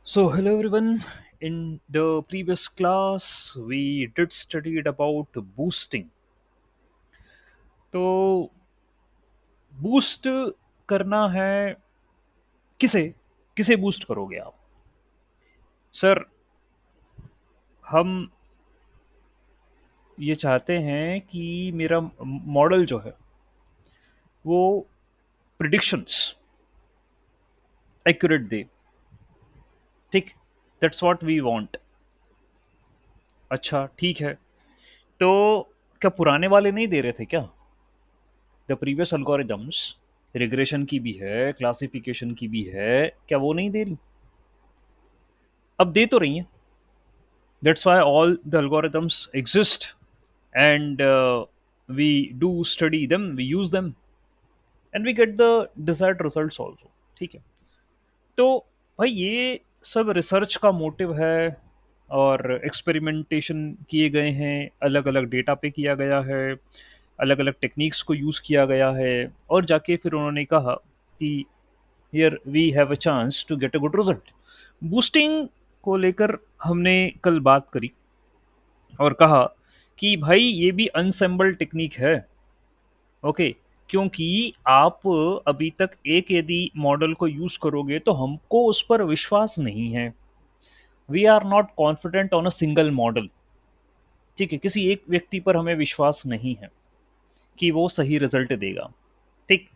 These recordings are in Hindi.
So, hello everyone. In the previous class, we did studied about boosting. तो बूस्ट करना है किसे किसे बूस्ट करोगे आप? सर, हम ये चाहते हैं कि मेरा मॉडल जो है वो प्रिडिक्शंस एक्यूरेट दे। ठीक, दैट्स व्हाट वी वांट। अच्छा, ठीक है। तो क्या पुराने वाले नहीं दे रहे थे क्या? द प्रीवियस अल्गोरिदम्स, रिग्रेशन की भी है, क्लासिफिकेशन की भी है, क्या वो नहीं दे रही? अब दे तो रही हैं। That's why all the algorithms exist, and we do study them, we use them, and we get the desired results also. ठीक है। तो भाई ये सब रिसर्च का मोटिव है, और एक्सपेरिमेंटेशन किए गए हैं, अलग अलग डेटा पे किया गया है, अलग अलग टेक्निक्स को यूज़ किया गया है, और जाके फिर उन्होंने कहा कि here we have a chance to get a good result. Boosting को लेकर हमने कल बात करी और कहा कि भाई ये भी अनसेंबल टेक्निक है। ओके, क्योंकि आप अभी तक एक यदि मॉडल को यूज करोगे तो हमको उस पर विश्वास नहीं है। We are not confident on a single model. ठीक है, किसी एक व्यक्ति पर हमें विश्वास नहीं है कि वो सही रिजल्ट देगा। ठीक,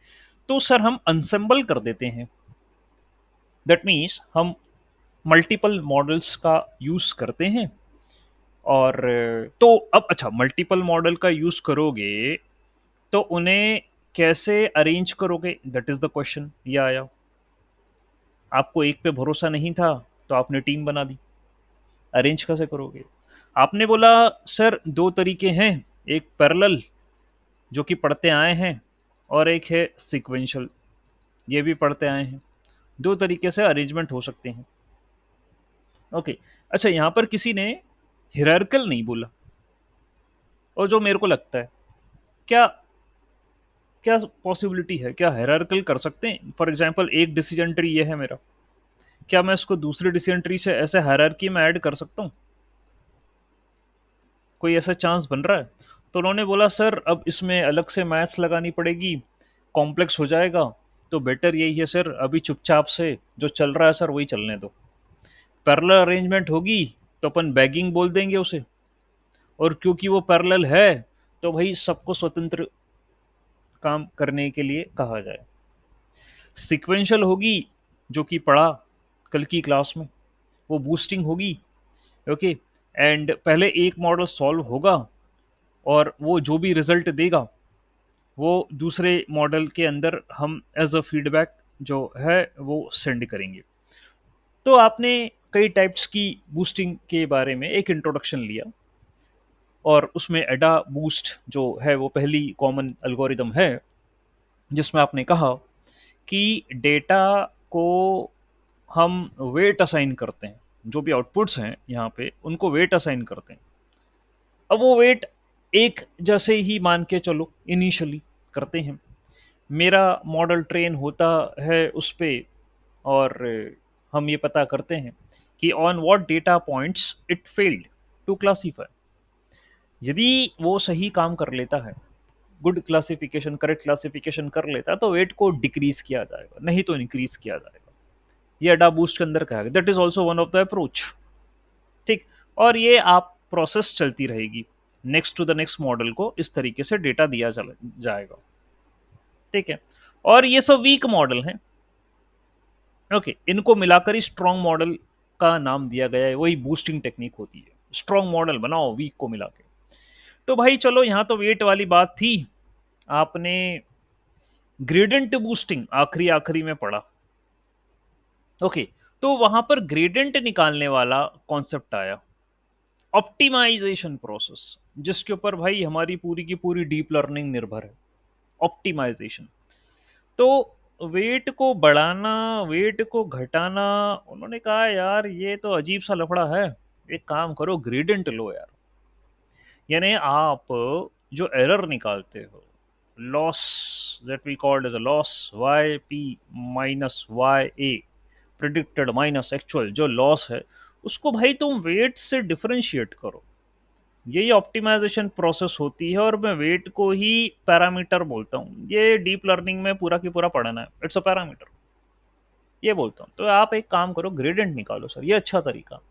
तो सर हम अनसेंबल कर देते हैं। दैट मीन्स हम मल्टीपल मॉडल्स का यूज करते हैं। और तो अब अच्छा, मल्टीपल मॉडल का यूज करोगे तो उन्हें कैसे अरेंज करोगे, दैट इज द क्वेश्चन। ये आया, आपको एक पे भरोसा नहीं था तो आपने टीम बना दी। अरेंज कैसे करोगे? आपने बोला सर दो तरीके हैं, एक पैरेलल जो कि पढ़ते आए हैं, और एक है सीक्वेंशियल, ये भी पढ़ते आए हैं। दो तरीके से अरेंजमेंट हो सकते हैं। ओके, अच्छा यहाँ पर किसी ने हिरार्कल नहीं बोला, और जो मेरे को लगता है, क्या क्या पॉसिबिलिटी है, क्या हायरार्कल कर सकते हैं? फॉर एग्जांपल एक डिसीजन ट्री ये है मेरा, क्या मैं इसको दूसरे डिसीजन ट्री से ऐसे हायरार्की में ऐड कर सकता हूँ? कोई ऐसा चांस बन रहा है? तो उन्होंने बोला सर अब इसमें अलग से मैथ्स लगानी पड़ेगी, कॉम्प्लेक्स हो जाएगा। तो बेटर यही है सर, अभी चुपचाप से जो चल रहा है सर वही चलने दो। पैरेलल अरेंजमेंट होगी तो अपन बैगिंग बोल देंगे उसे, और क्योंकि वो पैरेलल है तो भाई सबको स्वतंत्र काम करने के लिए कहा जाए। सीक्वेंशियल होगी, जो कि पढ़ा कल की क्लास में, वो बूस्टिंग होगी। ओके, एंड पहले एक मॉडल सॉल्व होगा, और वो जो भी रिजल्ट देगा वो दूसरे मॉडल के अंदर हम एज अ फीडबैक जो है वो सेंड करेंगे। तो आपने कई टाइप्स की बूस्टिंग के बारे में एक इंट्रोडक्शन लिया, और उसमें एडा बूस्ट जो है वो पहली कॉमन एल्गोरिदम है, जिसमें आपने कहा कि डेटा को हम वेट असाइन करते हैं, जो भी आउटपुट्स हैं यहाँ पे उनको वेट असाइन करते हैं। अब वो वेट एक जैसे ही मान के चलो इनिशियली करते हैं। मेरा मॉडल ट्रेन होता है उस पे, और हम ये पता करते हैं कि on what data points it failed to classify. यदि वो सही काम कर लेता है, गुड क्लासिफिकेशन, करेक्ट क्लासिफिकेशन कर लेता है, तो वेट को डिक्रीज किया जाएगा, नहीं तो इंक्रीज किया जाएगा। ये अडा बूस्ट के अंदर कहा गया, that is also one of the approach. ठीक, और ये आप प्रोसेस चलती रहेगी, next to the next model को इस तरीके से डेटा दिया जाएगा। ठीक है, और ये सब वीक मॉडल हैं। ओके, इनको मिलाकर ही स्ट्रॉन्ग मॉडल का नाम दिया गया है, वही बूस्टिंग टेक्निक होती है। स्ट्रॉन्ग मॉडल बनाओ वीक को मिला के। तो भाई चलो, यहाँ तो वेट वाली बात थी। आपने ग्रेडेंट बूस्टिंग आखिरी आखिरी में पढ़ा। ओके, तो वहां पर ग्रेडेंट निकालने वाला कॉन्सेप्ट आया, ऑप्टिमाइजेशन प्रोसेस, जिसके ऊपर भाई हमारी पूरी की पूरी डीप लर्निंग निर्भर है। ऑप्टिमाइजेशन, तो वेट को बढ़ाना, वेट को घटाना, उन्होंने कहा यार ये तो अजीब सा लफड़ा है, एक काम करो ग्रेडेंट लो यार। यानी आप जो एरर निकालते हो, loss, that we called as a loss, y p minus y a predicted minus actual जो लॉस है, उसको भाई तुम वेट से डिफरेंशिएट करो। यही ऑप्टिमाइजेशन प्रोसेस होती है, और मैं वेट को ही पैरामीटर बोलता हूँ। ये डीप लर्निंग में पूरा की पूरा पढ़ना है, इट्स अ पैरामीटर, ये बोलता हूँ। तो आप एक काम करो, ग्रेडेंट निकालो सर, ये अच्छा तरीका।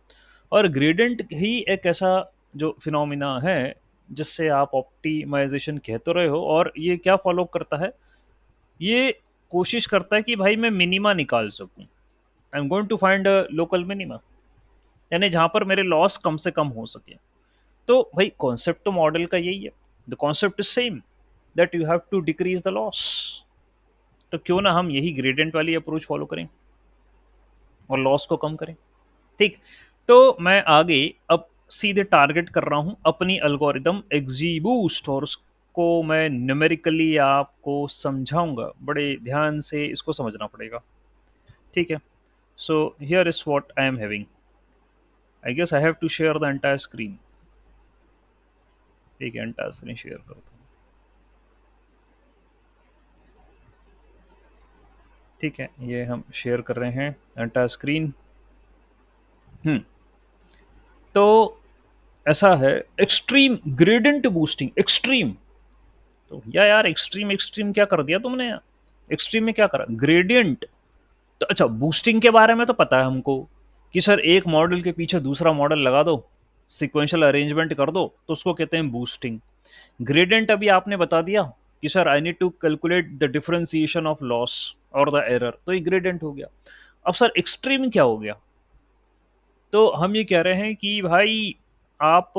और ग्रेडेंट ही एक ऐसा जो फिनोमिना है जिससे आप ऑप्टिमाइजेशन कह तो रहे हो, और ये क्या फॉलो करता है, ये कोशिश करता है कि भाई मैं मिनिमा निकाल सकूं। I am going to find local minima, यानी जहां पर मेरे लॉस कम से कम हो सके। तो भाई कॉन्सेप्ट तो मॉडल का यही है, the concept is same, that you have to decrease the loss. तो क्यों ना हम यही ग्रेडियंट वाली अप्रोच फॉलो करें और लॉस को कम करें। ठीक। तो मैं आगे अब सीधे टारगेट कर रहा हूं अपनी अल्गोरिदम एक्जीबूस्ट, और उसको मैं न्यूमेरिकली आपको समझाऊंगा। बड़े ध्यान से इसको समझना पड़ेगा। ठीक है। So here is what I am having. I guess I have to share the entire screen. ठीक है, एंटायर स्क्रीन शेयर करता हूँ। ठीक है, ये हम शेयर कर रहे हैं एंटायर स्क्रीन। हम्म। तो ऐसा है, एक्सट्रीम ग्रेडियंट बूस्टिंग, एक्सट्रीम। तो भैया यार, एक्सट्रीम एक्सट्रीम क्या कर दिया तुमने यार? एक्सट्रीम में क्या करा, ग्रेडियंट। तो अच्छा, बूस्टिंग के बारे में तो पता है हमको कि सर एक मॉडल के पीछे दूसरा मॉडल लगा दो, सिक्वेंशियल अरेंजमेंट कर दो, तो उसको कहते हैं बूस्टिंग। ग्रेडियंट अभी आपने बता दिया कि sir I need to calculate the differentiation of loss और द एरर, तो ये ग्रेडियंट हो गया। अब सर एक्सट्रीम क्या हो गया? तो हम ये कह रहे हैं कि भाई आप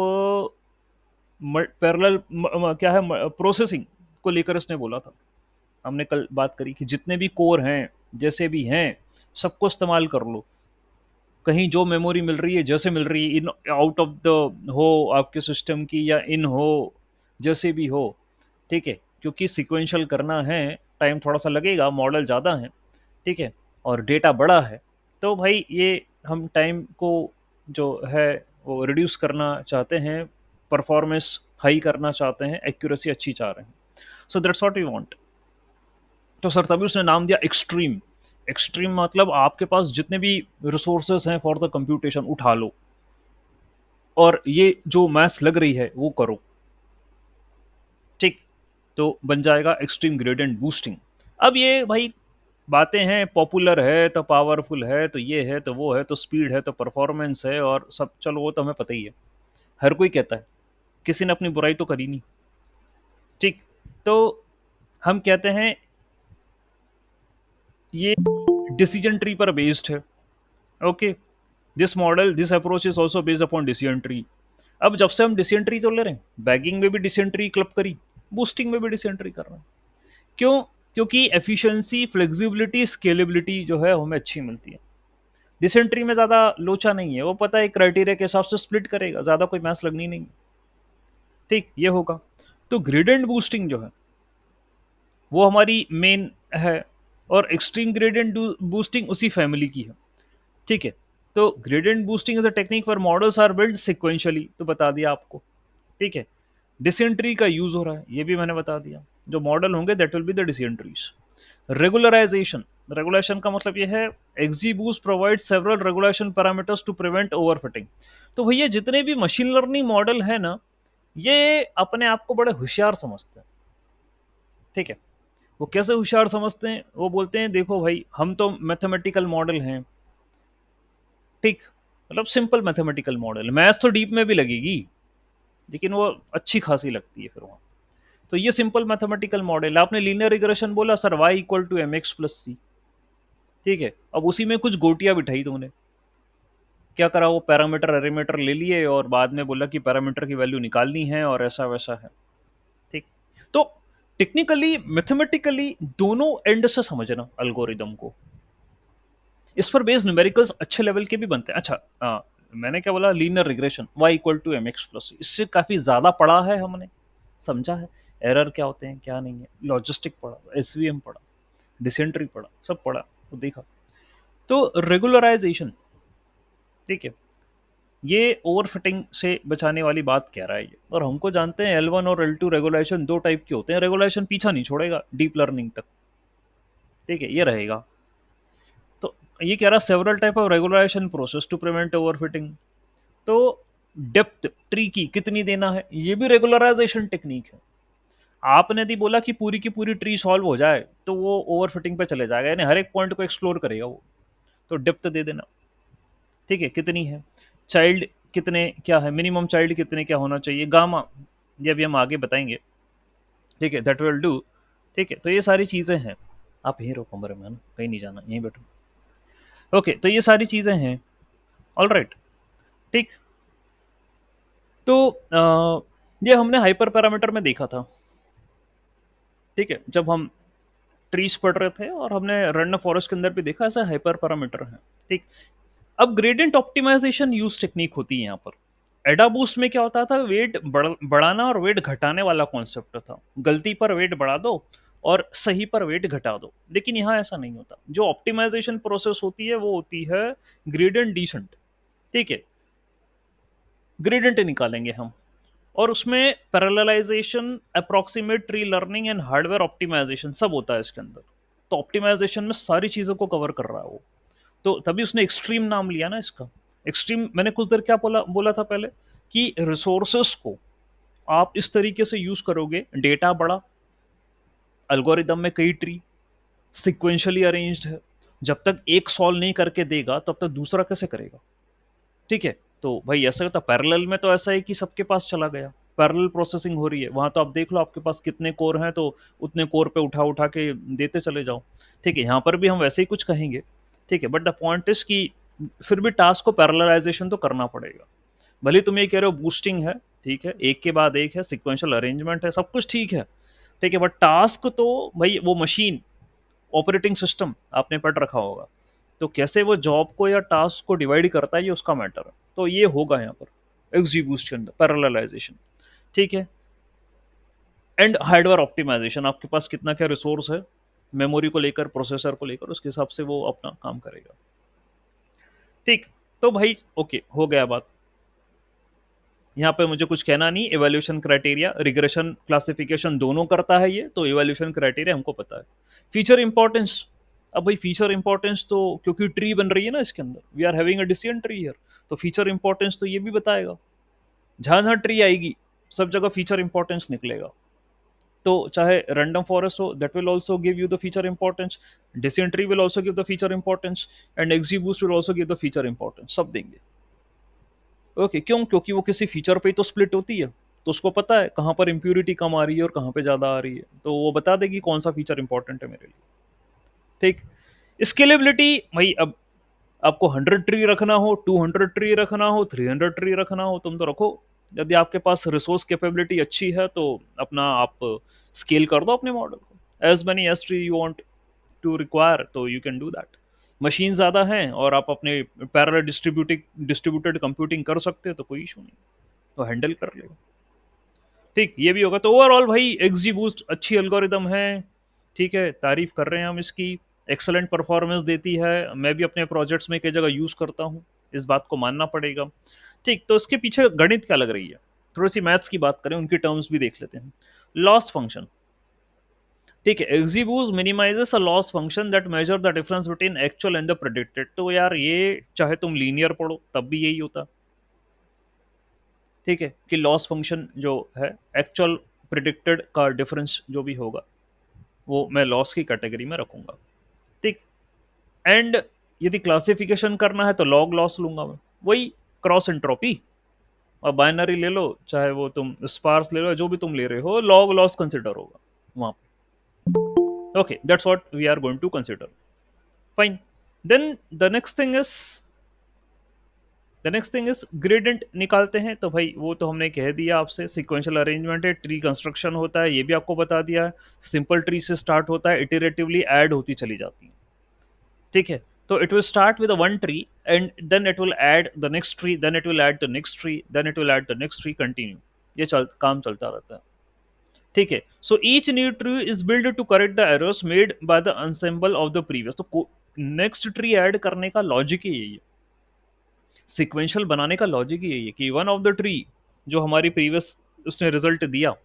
पैरेलल क्या है, प्रोसेसिंग को लेकर इसने बोला था। हमने कल बात करी कि जितने भी कोर हैं, जैसे भी हैं, सबको इस्तेमाल कर लो। कहीं जो मेमोरी मिल रही है, जैसे मिल रही है, इन आउट ऑफ द हो आपके सिस्टम की, या इन हो, जैसे भी हो। ठीक है, क्योंकि सिक्वेंशियल करना है, टाइम थोड़ा सा लगेगा, मॉडल ज़्यादा है। ठीक है, और डेटा बड़ा है। तो भाई ये हम टाइम को जो है वो रिड्यूस करना चाहते हैं, परफॉर्मेंस हाई करना चाहते हैं, एक्यूरेसी अच्छी चाह रहे हैं। So that's what we want. तो सर तभी उसने नाम दिया एक्सट्रीम। एक्सट्रीम मतलब आपके पास जितने भी रिसोर्सेस हैं फॉर द कंप्यूटेशन उठा लो, और ये जो मैथ्स लग रही है वो करो। ठीक। तो बन जाएगा एक्सट्रीम ग्रेडियंट बूस्टिंग। अब ये भाई बातें हैं, पॉपुलर है तो पावरफुल है, तो ये है तो वो है, तो स्पीड है तो परफॉर्मेंस है, और सब चलो वो तो हमें पता ही है, हर कोई कहता है, किसी ने अपनी बुराई तो करी नहीं। ठीक। तो हम कहते हैं ये डिसीजन ट्री पर बेस्ड है। Okay, this model this approach is also based upon decision tree. अब जब से हम डिसीजन ट्री तो ले रहे हैं, बैगिंग में भी डिसीजन ट्री क्लब करी, बूस्टिंग में भी डिसीजन ट्री कर रहे हैं। क्यों? क्योंकि एफिशिएंसी, फ्लेक्सिबिलिटी, स्केलेबिलिटी जो है हमें अच्छी मिलती है। डिसीजन ट्री में ज़्यादा लोचा नहीं है, वो पता है क्राइटेरिया के हिसाब से स्प्लिट करेगा, ज़्यादा कोई मैथ्स लगनी नहीं। ठीक, ये होगा। तो ग्रेडियंट बूस्टिंग जो है वो हमारी मेन है, और एक्सट्रीम ग्रेडियंट बूस्टिंग उसी फैमिली की है। ठीक है। तो gradient boosting is a technique for models are build sequentially, तो बता दिया आपको। ठीक है। डिसीजन ट्री का यूज हो रहा है, ये भी मैंने बता दिया। जो मॉडल होंगे that will be the decision trees. Regularization, regulation का मतलब ये है, XGBoost provide several regulation parameters to prevent overfitting. तो भैया जितने भी मशीन लर्निंग मॉडल है ना, ये अपने आप को बड़े होशियार समझते हैं। ठीक है। वो कैसे होशियार समझते हैं? वो बोलते हैं देखो भाई, हम तो मैथमेटिकल मॉडल हैं। ठीक, मतलब सिंपल मैथमेटिकल मॉडल, मैथ्स तो डीप में भी लगेगी, लेकिन वो अच्छी खासी लगती है फिर वहाँ। तो ये सिंपल मैथमेटिकल मॉडल। आपने लीनियर रिग्रेशन बोला sir, y equal to M x plus C. ठीक है, अब उसी में कुछ गोटियां बिठाई तुमने। क्या करा, वो पैरामीटर एरीमीटर ले लिए, और बाद में बोला कि पैरामीटर की वैल्यू निकालनी है, और ऐसा वैसा है। ठीक। तो टेक्निकली मैथमेटिकली दोनों एंड से समझना अल्गोरिदम को। इस पर बेस्ड न्यूमेरिकल्स अच्छे लेवल के भी बनते हैं। अच्छा, मैंने क्या बोला, linear regression, y equal to M x plus, इससे काफ़ी ज़्यादा पढ़ा है हमने, समझा है एरर क्या होते हैं क्या नहीं है, लॉजिस्टिक पढ़ा, एसवीएम पढ़ा, डिसेंट्री पढ़ा, सब पढ़ा, वो देखा। तो रेगुलराइजेशन, ठीक है, ये ओवरफिटिंग से बचाने वाली बात कह रहा है ये। और हमको जानते हैं L1 और L2 रेगुलेशन दो टाइप के होते हैं। रेगुलेशन पीछा नहीं छोड़ेगा डीप लर्निंग तक। ठीक है, ये रहेगा। तो ये कह रहा several type of regularisation process to prevent overfitting. तो डेप्थ ट्री की कितनी देना है, ये भी रेगुलराइजेशन टेक्निक है। आपने यदि बोला कि पूरी की पूरी ट्री सॉल्व हो जाए तो वो ओवरफिटिंग पे चले जाएगा, यानी हर एक पॉइंट को एक्सप्लोर करेगा वो। तो डेप्थ दे देना, ठीक है, कितनी है, चाइल्ड कितने क्या है, मिनिमम चाइल्ड कितने क्या होना चाहिए, गामा, ये अभी हम आगे बताएंगे, ठीक है, दैट विल डू। ठीक है, तो ये सारी चीज़ें हैं। आप यहीं रहो कमरे में, है ना, कहीं नहीं जाना, यहीं बैठो। ओके, तो ये सारी चीज़ें हैं। ऑल राइट, ठीक। तो ये हमने हाइपर पैरामीटर में देखा था, ठीक है, जब हम ट्रीज पढ़ रहे थे, और हमने रन फॉरेस्ट के अंदर भी देखा ऐसा हाइपर पैरामीटर है, ठीक। अब ग्रेडियंट ऑप्टिमाइजेशन यूज टेक्निक होती है यहाँ पर। एडा बूस्ट में क्या होता था, वेट बढ़ाना और वेट घटाने वाला कॉन्सेप्ट था। गलती पर वेट बढ़ा दो और सही पर वेट घटा दो, लेकिन यहाँ ऐसा नहीं होता। जो ऑप्टिमाइजेशन प्रोसेस होती है वो होती है ग्रेडियंट डिसेंट, ठीक है। ग्रेडियंट निकालेंगे हम, और उसमें parallelization, approximate tree learning and hardware optimization सब होता है इसके अंदर। तो ऑप्टिमाइजेशन में सारी चीज़ों को कवर कर रहा है वो। तो तभी उसने एक्सट्रीम नाम लिया ना इसका। एक्सट्रीम, मैंने कुछ देर क्या बोला बोला था पहले, कि रिसोर्सेस को आप इस तरीके से यूज करोगे, डेटा बड़ा, एल्गोरिदम में कई ट्री, सिक्वेंशियली अरेंज्ड है, जब तक एक सॉल्व नहीं करके देगा तब तक दूसरा कैसे करेगा, ठीक है। तो भाई ऐसा होता, पैरेलल में तो ऐसा है कि सबके पास चला गया, पैरेलल प्रोसेसिंग हो रही है वहां, तो आप देख लो आपके पास कितने कोर हैं, तो उतने कोर पे उठा उठा के देते चले जाओ, ठीक है। यहाँ पर भी हम वैसे ही कुछ कहेंगे, ठीक है, बट द पॉइंट इज कि फिर भी टास्क को पैरेललाइजेशन तो करना पड़ेगा। भले तुम ये कह रहे हो बूस्टिंग है, ठीक है, एक के बाद एक है, सिक्वेंशियल अरेंजमेंट है, सब कुछ ठीक है, ठीक है, बट टास्क तो भाई वो मशीन, ऑपरेटिंग सिस्टम आपने पढ़ रखा होगा, तो कैसे वो जॉब को या टास्क को डिवाइड करता है ये उसका मैटर है। तो ये होगा यहाँ पर एक्जीबूस्ट के अंदर पैरेललाइजेशन, ठीक है। एंड हार्डवेयर ऑप्टिमाइजेशन, आपके पास कितना क्या रिसोर्स है, मेमोरी को लेकर, प्रोसेसर को लेकर, उसके हिसाब से वो अपना काम करेगा, ठीक। तो भाई ओके, हो गया बात। यहाँ पे मुझे कुछ कहना नहीं, इवैल्यूएशन क्राइटेरिया, रिग्रेशन क्लासिफिकेशन दोनों करता है ये, तो इवैल्यूएशन क्राइटेरिया हमको पता है। फीचर इंपॉर्टेंस, अब भाई फीचर इंपॉर्टेंस तो क्योंकि ट्री बन रही है ना इसके अंदर, we are having a decision tree here, तो फीचर इंपॉर्टेंस तो ये भी बताएगा। जहां जहां ट्री आएगी सब जगह फीचर इंपॉर्टेंस निकलेगा। तो चाहे रैंडम फॉरेस्ट हो, that will also give you the feature importance, decision tree will also give the feature importance, and XGBoost will also give the feature importance, सब देंगे। ओके, क्यों, क्योंकि वो किसी फीचर पे ही तो स्प्लिट होती है, तो उसको पता है कहाँ पर इम्प्यूरिटी कम आ रही है और कहाँ पे ज़्यादा आ रही है, तो वो बता देगी कौन सा फीचर इंपॉर्टेंट है मेरे लिए, ठीक। स्केलेबिलिटी, भाई अब आपको 100 ट्री रखना हो, 200 ट्री रखना हो, 300 ट्री रखना हो, तुम तो रखो। यदि आपके पास रिसोर्स कैपेबिलिटी अच्छी है तो अपना आप स्केल कर दो अपने मॉडल को, as many as tree you want to require, तो you can do that. Machine ज़्यादा हैं और आप अपने पैरेलल डिस्ट्रीब्यूटेड कंप्यूटिंग कर सकते हो तो कोई इशू नहीं, तो हैंडल कर लेगा, ठीक। ये भी होगा। तो ओवरऑल भाई एक्जी बूस्ट अच्छी एल्गोरिदम है, ठीक है, तारीफ कर रहे हैं हम इसकी, एक्सलेंट परफॉर्मेंस देती है, मैं भी अपने प्रोजेक्ट्स में कई जगह यूज़ करता हूँ, इस बात को मानना पड़ेगा, ठीक। तो इसके पीछे गणित क्या लग रही है, थोड़ी सी मैथ्स की बात करें, उनकी टर्म्स भी देख लेते हैं। लॉस फंक्शन, ठीक है, XGBoost minimizes a loss function that measure the difference between actual and the predicted. तो यार ये चाहे तुम लीनियर पढ़ो तब भी यही होता, ठीक है, कि लॉस फंक्शन जो है, एक्चुअल प्रिडिक्टेड का डिफरेंस जो भी होगा वो मैं लॉस की कैटेगरी में रखूंगा, ठीक। एंड यदि क्लासिफिकेशन करना है तो लॉग लॉस लूंगा मैं, वही क्रॉस एंट्रोपी, और बाइनरी ले लो चाहे वो तुम स्पार्स ले लो, जो भी तुम ले रहे हो लॉग लॉस कंसिडर होगा वहां पे। Okay, that's what we are going to consider, fine. Then the next thing is gradient निकालते हैं। तो भाई वो तो हमने कह दिया आपसे, सिक्वेंशियल अरेंजमेंट है, ट्री कंस्ट्रक्शन होता है, ये भी आपको बता दिया है। सिंपल ट्री से स्टार्ट होता है, इटरेटिवली ऐड होती चली जाती है, ठीक है। तो it will start with one tree and then it will add the next tree, then it will add the next tree, then it will add the next tree, continue, ये काम चलता रहता है, ठीक है। So each new tree is build to correct the errors made by the ensemble of the previous. तो नेक्स्ट ट्री ऐड करने का लॉजिक ही यही है, सिक्वेंशियल बनाने का लॉजिक ही यही है, कि वन ऑफ द ट्री जो हमारी प्रीवियस उसने रिजल्ट दिया,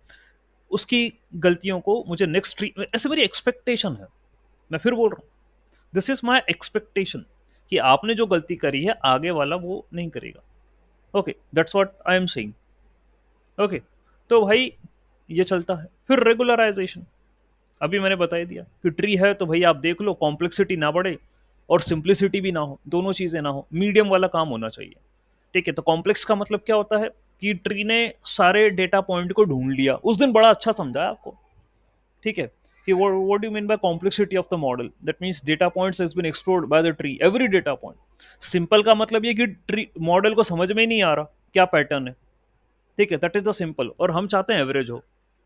उसकी गलतियों को मुझे नेक्स्ट ट्री, ऐसे मेरी एक्सपेक्टेशन है, मैं फिर बोल रहा हूँ, दिस इज माई एक्सपेक्टेशन कि आपने जो गलती करी है आगे वाला वो नहीं करेगा। Okay, that's what I am saying. Okay, तो भाई ये चलता है। फिर रेगुलराइजेशन, अभी मैंने बता ही दिया कि ट्री है तो भाई आप देख लो कॉम्प्लेक्सिटी ना बढ़े और सिंप्लिसिटी भी ना हो, दोनों चीजें ना हो, मीडियम वाला काम होना चाहिए। ठीक है, तो कॉम्प्लेक्स का मतलब क्या होता है कि ट्री ने सारे डेटा पॉइंट को ढूंढ लिया, उस दिन बड़ा अच्छा समझाया आपको। ठीक है, कि what do you mean by complexity of the model? That means data points has been explored by the tree, every data point। Simple का मतलब ये कि ट्री मॉडल को समझ में ही नहीं आ रहा क्या पैटर्न है। ठीक है, दैट इज द सिंपल, और हम चाहते हैं एवरेज हो।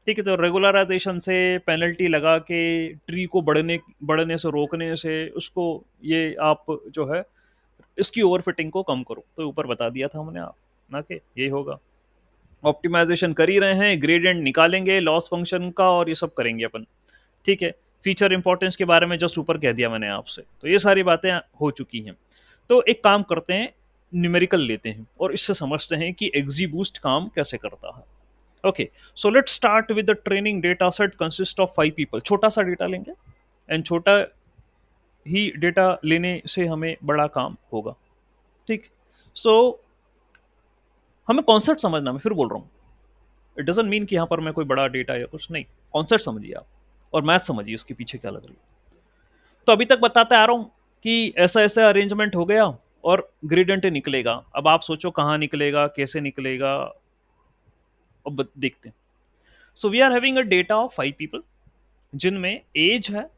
ठीक है, तो रेगुलराइजेशन से पेनल्टी लगा के ट्री को बढ़ने से रोकने से उसको, ये आप जो है इसकी ओवरफिटिंग को कम करो। तो ऊपर बता दिया था हमने आप ना कि यही होगा। ऑप्टिमाइजेशन कर ही रहे हैं, ग्रेडियंट निकालेंगे लॉस फंक्शन का और ये सब करेंगे अपन। ठीक है, फीचर इंपॉर्टेंस के बारे में जस्ट ऊपर कह दिया मैंने आपसे, तो ये सारी बातें हो चुकी हैं। तो एक काम करते हैं, न्यूमेरिकल लेते हैं और इससे समझते हैं कि एक्जी बूस्ट काम कैसे करता है। Okay, so let's start with the training data set consist of 5 people. छोटा सा डेटा लेंगे एंड छोटा ही डेटा लेने से हमें बड़ा काम होगा। ठीक, सो हमें कॉन्सेप्ट समझना, मैं फिर बोल रहा हूँ, इट डजंट मीन कि यहाँ पर मैं कोई बड़ा डेटा या कुछ नहीं, कॉन्सेप्ट समझिए आप और मैथ समझिए उसके पीछे क्या लग रही है। तो अभी तक बताते आ रहा हूँ कि ऐसा ऐसा अरेंजमेंट हो गया और ग्रेडियंट निकलेगा। अब आप सोचो कहाँ निकलेगा, कैसे निकलेगा, अब देखते हैं। So we are having a data of 5 people जिनमें एज है,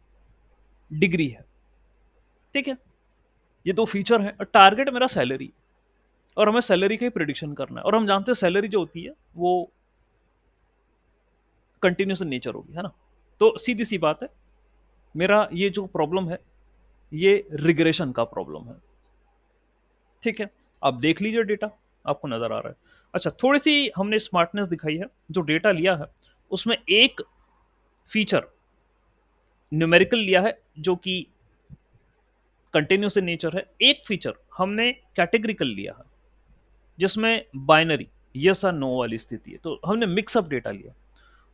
डिग्री है। ठीक है, ये दो फीचर है, टारगेट मेरा सैलरी, और हमें सैलरी का ही प्रिडिक्शन करना है, और हम जानते हैं सैलरी जो होती है वो कंटिन्यूस नेचर होगी, है ना। तो सीधी सी बात है, मेरा ये जो प्रॉब्लम है ये रिग्रेशन का प्रॉब्लम है। ठीक है, आप देख लीजिए डेटा, आपको नजर आ रहा है। अच्छा, थोड़ी सी हमने स्मार्टनेस दिखाई है, जो डेटा लिया है उसमें एक फीचर न्यूमेरिकल लिया है जो कि कंटिन्यूस इन नेचर है, एक फीचर हमने कैटेगरिकल लिया है जिसमें बाइनरी यस और नो वाली स्थिति है। तो हमने मिक्सअप डेटा लिया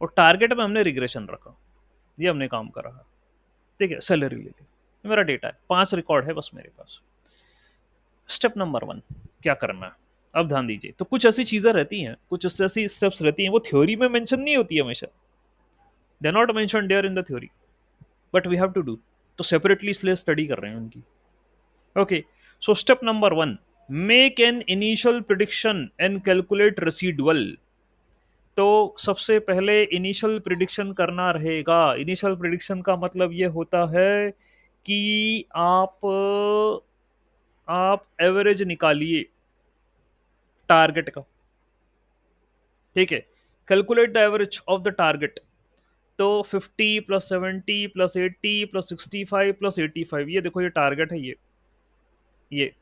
और टारगेट में हमने रिग्रेशन रखा, ये हमने काम करा है। ठीक है, सैलरी ले ली, मेरा डेटा है, 5 रिकॉर्ड है बस मेरे पास। स्टेप नंबर 1 क्या करना है, अब ध्यान दीजिए। तो कुछ ऐसी चीजें रहती हैं, कुछ ऐसी स्टेप्स रहती हैं, वो थ्योरी में मेंशन नहीं होती हमेशा, they not mention there in the theory, but we have to do. तो सेपरेटली इसलिए स्टडी कर रहे हैं उनकी। Okay, so step number 1, make an initial prediction and calculate residual. तो सबसे पहले इनिशियल प्रिडिक्शन करना रहेगा। इनिशियल प्रिडिक्शन का मतलब ये होता है कि आप एवरेज निकालिए टारगेट का। ठीक है, calculate the average of the target. तो 50 + 70 + 80 + 65 + 85, ये देखो ये टारगेट है, ये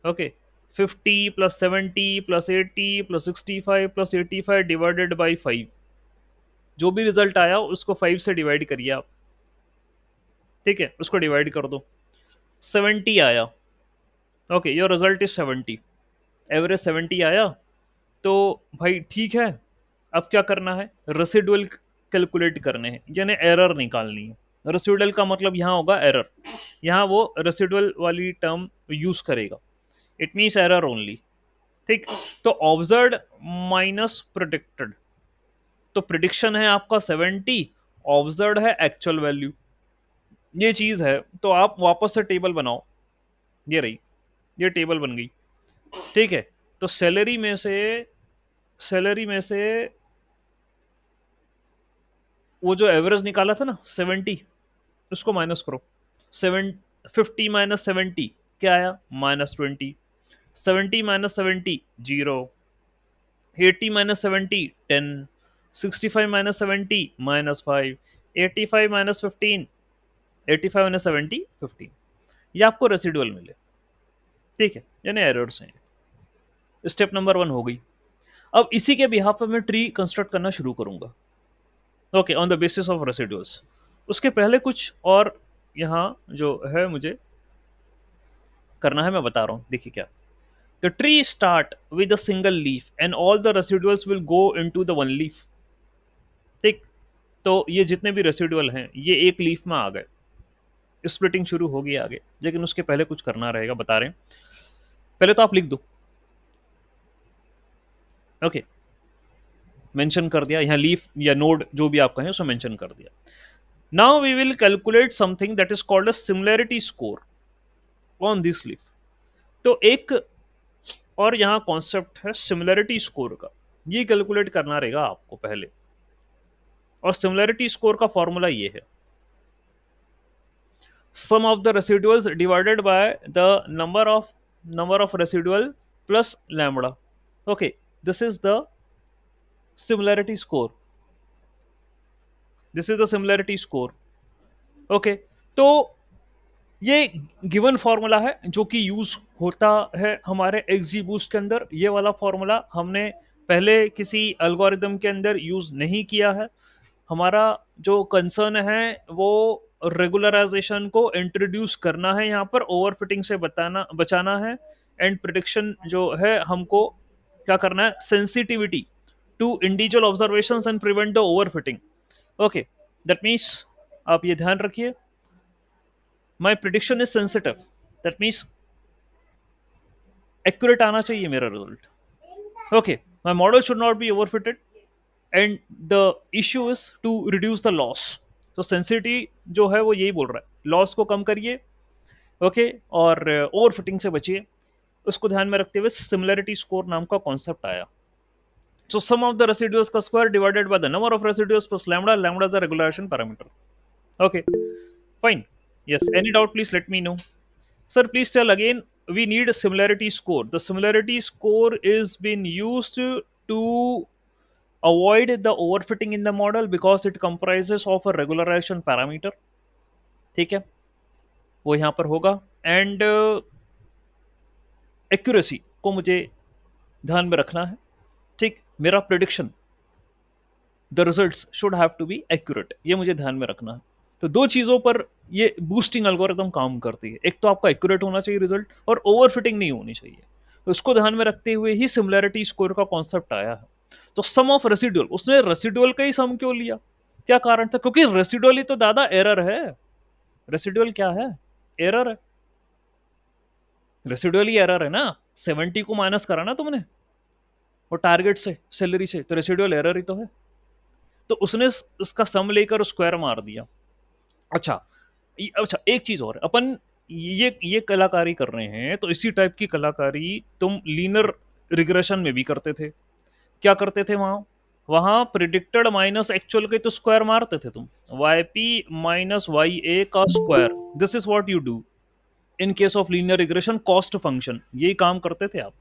ओके। 50 + 70 + 80 + 65 + 85 डिवाइडेड बाई 5, जो भी रिजल्ट आया उसको 5 से डिवाइड करिए आप। ठीक है, उसको डिवाइड कर दो, 70 आया। Okay, your result is 70, average 70 आया। तो भाई ठीक है, अब क्या करना है, रेसिडुअल कैलकुलेट करने हैं, यानी एरर निकालनी है। रेसिडुअल का मतलब यहाँ होगा एरर, यहाँ वो रेसिडुअल वाली टर्म यूज करेगा, इट मीन्स एरर ओनली। ठीक, तो ऑब्जर्व माइनस प्रिडिक्टेड, तो प्रिडिक्शन है आपका 70, ऑब्जर्व है एक्चुअल वैल्यू, ये चीज है। तो आप वापस से टेबल बनाओ, ये रही, ये टेबल बन गई। ठीक है, तो सैलरी में से वो जो एवरेज निकाला था ना 70, उसको माइनस करो। 50 - 70 क्या आया, -20। 70 - 70 0। 80 - 70 10। 65 - 70 -5। 85 - 15, 85 - 70 15, ये आपको रेसिडुअल मिले। ठीक है, यानी एरर्स हैं। स्टेप नंबर 1 हो गई। अब इसी के बिहाफ पे मैं ट्री कंस्ट्रक्ट करना शुरू करूंगा। Okay, on the basis of residuals. उसके पहले कुछ और यहाँ जो है मुझे करना है, मैं बता रहा हूँ, देखिए क्या। The tree start with a single leaf and all the residuals will go into the one leaf. ठीक, तो ये जितने भी रेसिडुअल हैं ये एक लीफ में आ गए। स्प्लिटिंग शुरू होगी आगे, लेकिन उसके पहले कुछ करना रहेगा, बता रहे हैं। पहले तो आप लिख दो, ओके, मेंशन कर दिया यहाँ लीफ या नोड जो भी आप कहें उसमें मेंशन कर दिया। Now we will calculate something that is called a similarity score on this leaf. तो एक और यहाँ कॉन्सेप्ट है सिमिलैरिटी स्कोर का, ये कैलकुलेट करना रहेगा आपको पहले। और सिमिलैरिटी स्कोर का फॉर्मूला ये है, sum of the residuals divided by the number of residual plus lambda. Okay, this is the similarity score. This is the similarity score. Okay, तो ये गिवन फॉर्मूला है जो कि यूज होता है हमारे एक्जी बूस्ट के अंदर। ये वाला फॉर्मूला हमने पहले किसी एल्गोरिदम के अंदर यूज नहीं किया है। हमारा जो कंसर्न है वो रेगुलराइजेशन को इंट्रोड्यूस करना है, यहाँ पर ओवरफिटिंग से बचाना है। एंड प्रिडिक्शन जो है हमको क्या करना है, sensitivity to individual observations and prevent the overfitting. Okay, that means आप ये ध्यान रखिए, my prediction is sensitive, that means accurate आना चाहिए मेरा result. Okay, my model should not be overfitted and the issue is to reduce the loss. तो सेंसिटिविटी जो है वो यही बोल रहा है, लॉस को कम करिए, ओके, और ओवर फिटिंग से बचिए। उसको ध्यान में रखते हुए सिमिलरिटी स्कोर नाम का कॉन्सेप्ट आया। सो सम ऑफ द रेसिड्यूल्स का square divided by the number of residuals plus lambda, lambda is the regulation parameter. Okay, fine, yes, any doubt please let me no. Sir, please tell again. We need a similarity score. The similarity score is being used to avoid the overfitting in the model because it comprises of a regularization parameter. ठीक है, वो यहाँ पर होगा। एंड एक्यूरेसी को मुझे ध्यान में रखना है। ठीक, मेरा prediction, the results should have to be accurate, ये मुझे ध्यान में रखना है। तो दो चीज़ों पर ये बूस्टिंग एल्गोरिथम काम करती है, एक तो आपका एक्यूरेट होना चाहिए रिजल्ट, और ओवरफिटिंग नहीं होनी चाहिए। तो इसको ध्यान में रखते हुए ही सिमिलैरिटी स्कोर का कॉन्सेप्ट आया है। तो सम ऑफ रेसिडुअल, उसने रेसिडुअल का ही सम क्यों लिया, क्या कारण था? क्योंकि रेसिडुअल ही तो दादा एरर है। रेसिडुअल क्या है? एरर है। रेसिडुअल ही एरर है ना। 70 को माइनस करा ना तुमने वो टारगेट से, सैलरी से, तो रेसिडुअल एरर ही तो है। तो उसने उसका सम लेकर स्क्वायर मार दिया। अच्छा, अच्छा, एक चीज और, अपन ये कलाकारी कर रहे हैं तो इसी टाइप की कलाकारी तुम लीनियर रिग्रेशन में भी करते थे। क्या करते थे वहां? वहां प्रिडिक्टेड माइनस एक्चुअल के तो स्क्वायर मारते थे तुम, yp माइनस वाई ए का square. This is what you do in case of linear regression, cost function, यही काम करते थे आप।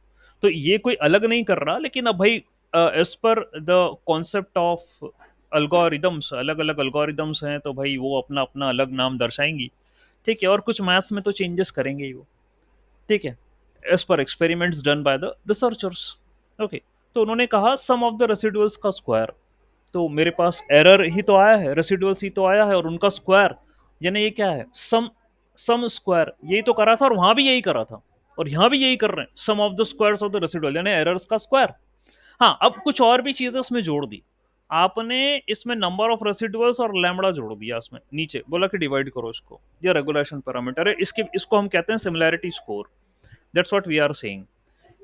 तो ये कोई अलग नहीं कर रहा, लेकिन अब भाई as per the concept of algorithms, अलग अलग अल्गोरिदम्स हैं तो भाई वो अपना अपना अलग नाम दर्शाएंगी। ठीक है, और कुछ मैथ्स में तो चेंजेस करेंगे ही वो। ठीक है, as per experiments done by the researchers. Okay, तो उन्होंने कहा सम ऑफ द रेसिडुअल्स का स्क्वायर। तो मेरे पास एरर ही तो आया है, रेसिडुअल्स ही तो आया है, और उनका स्क्वायर, यानी ये क्या है, सम सम स्क्वायर, यही तो करा था और वहां भी यही करा था, और यहां भी यही कर रहे हैं, sum of the squares of the residual, यानी एरर्स का स्क्वायर। हाँ, अब कुछ और भी चीजें उसमें जोड़ दी आपने, इसमें नंबर ऑफ रेसिडुअल्स और लैम्बडा जोड़ दिया इसमें नीचे, बोला कि डिवाइड करो इसको, ये रेगुलेशन पैरामीटर है, इसको हम कहते हैं similarity score. That's what we are saying.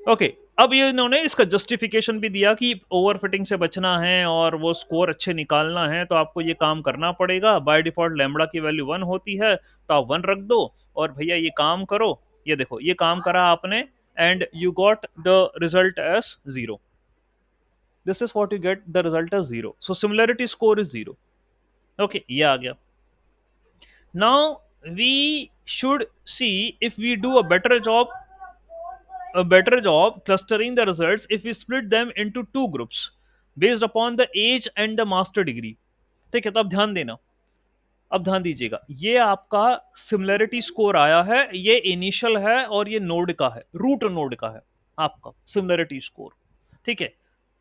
Okay, अब ये इन्होंने इसका जस्टिफिकेशन भी दिया कि ओवरफिटिंग से बचना है और वो स्कोर अच्छे निकालना है तो आपको ये काम करना पड़ेगा। बाय डिफॉल्ट लैम्बडा की वैल्यू 1 होती है तो आप 1 रख दो, और भैया ये काम करो। ये देखो, ये काम करा आपने, and you got the result as 0। This is what you get, the result as 0। So similarity score is 0। Okay, ये आ गया। Now we should see if we do a better job clustering the results if we split them into two groups based upon the age and the master degree। ठीक है, तो अब ध्यान देना, अब ध्यान दीजिएगा, ये आपका सिमिलैरिटी स्कोर आया है, ये इनिशियल है और ये नोड का है, रूट नोड का है आपका सिमिलैरिटी स्कोर। ठीक है,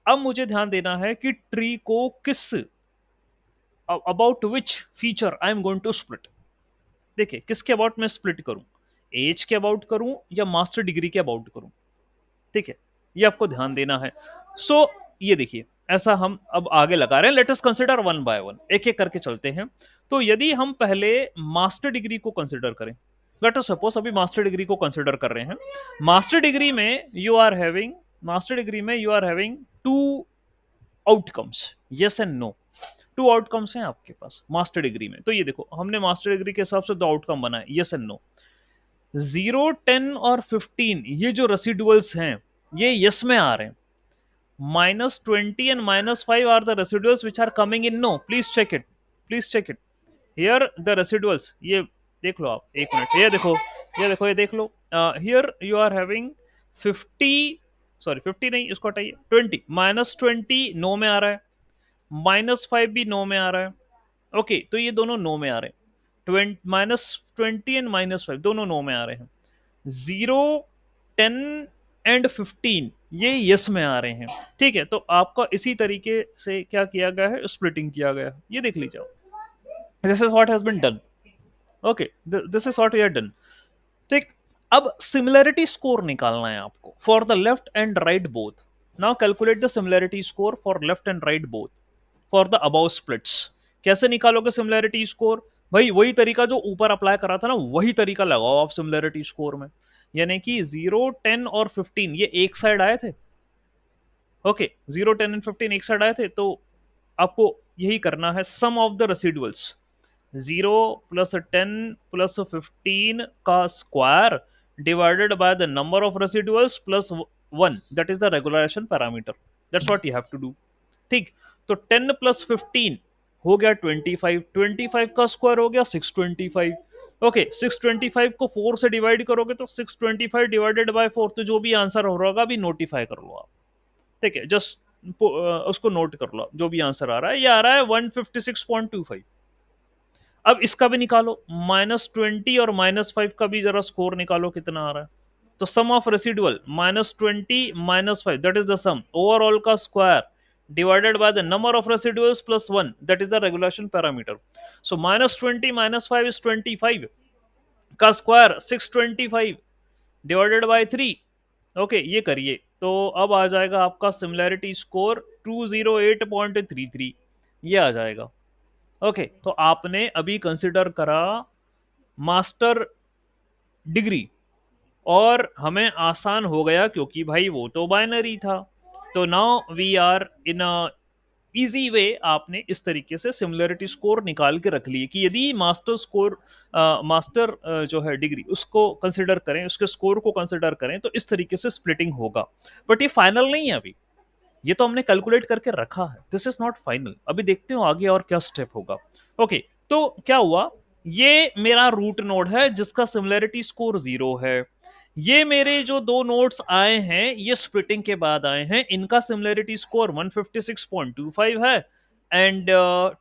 अब मुझे ध्यान देना है कि ट्री को किस, about which feature I am going to split. देखिए, किसके अबाउट में स्प्लिट करूं, एज के अबाउट करूं या मास्टर डिग्री के अबाउट करूं। ठीक है, ये आपको ध्यान देना है। सो ये देखिए, ऐसा हम अब आगे लगा रहे हैं, let us consider one by one, एक एक करके चलते हैं। तो यदि हम पहले मास्टर डिग्री को कंसिडर करें, लेट अस सपोज अभी मास्टर डिग्री को कंसिडर कर रहे हैं। मास्टर डिग्री में you are having master degree में you are having two outcomes, yes and no. Two outcomes हैं आपके पास मास्टर डिग्री में। तो ये देखो, हमने मास्टर डिग्री के हिसाब से दो आउटकम बनाए, यस एंड नो। 0, 10 और 15 ये जो रेसिडुअल्स हैं ये यस में आ रहे हैं। -20 and -5 are the residuals which are coming in no. Please check it. Please check it. Here the residuals. ये देख लो आप, एक मिनट, ये देखो, ये देखो, ये देख लो। Here you are having 50, sorry 50 नहीं, इसको हटाइए, 20, -20 नो में आ रहा है, -5 भी नो में आ रहा है। ओके, तो ये दोनों नो में आ रहे हैं। -20 एंड -5 दोनों नो में आ रहे हैं। 0, 10 एंड 15 ये यस में आ रहे हैं। ठीक है, तो आपका इसी तरीके से क्या किया गया है, स्प्लिटिंग किया गया है। ये देख लीजिए, this is what has been done. Okay, this is what we have done. ठीक, अब सिमिलैरिटी स्कोर निकालना है आपको for the left and right both. Now calculate the similarity score for left and right both for the above splits. कैसे निकालोगे सिमिलैरिटी स्कोर? भाई वही तरीका जो ऊपर अप्लाई करा था ना, वही तरीका लगाओ आप सिमिलैरिटी स्कोर में। यानी कि 0, 10 और 15 ये एक साइड आए थे। ओके, 0, 10 एंड 15 एक साइड आए थे, तो आपको यही करना है, सम ऑफ द रेसिडुअल्स 0 + 10 + 15 का square divided by the number of residuals plus 1, that is the regularisation parameter. That's what you have to do. ठीक, तो 10 + 15 हो गया 25, 25 का स्क्वायर हो गया 625। ओके, 625 को 4 से डिवाइड करोगे तो 625 डिवाइडेड बाय 4, तो जो भी आंसर हो रहा होगा अभी नोटिफाई कर लो आप। ठीक है, जस्ट उसको नोट कर लो, जो भी आंसर आ रहा है, ये आ रहा है 156.25। अब इसका भी निकालो, -20 और -5 का भी जरा स्कोर निकालो, कितना आ रहा है। तो sum of residual -20 -5 that is the sum overall का square divided by the number of residuals plus 1 that is the regulation parameter. So -20 -5 is 25 का स्क्वायर 625 डिवाइडेड बाय 3। ओके, ये करिए तो अब आ जाएगा आपका सिमिलैरिटी स्कोर 208.33, ये आ जाएगा। ओके, तो आपने अभी कंसिडर करा मास्टर डिग्री, और हमें आसान हो गया क्योंकि भाई वो तो बाइनरी था। तो now we are in a easy way, आपने इस तरीके से सिमिलरिटी स्कोर निकाल के रख लिए कि यदि मास्टर स्कोर, मास्टर जो है डिग्री उसको कंसिडर करें, उसके स्कोर को कंसिडर करें, तो इस तरीके से स्प्लिटिंग होगा। बट ये फाइनल नहीं है अभी, ये तो हमने कैलकुलेट करके रखा है, दिस इज नॉट फाइनल। अभी देखते हो आगे और क्या स्टेप होगा। ओके, तो क्या हुआ, ये मेरा रूट नोड है जिसका सिमिलरिटी स्कोर 0 है। ये मेरे जो दो नोड्स आए हैं ये स्प्लिटिंग के बाद आए हैं, इनका सिमिलरिटी स्कोर 156.25 है एंड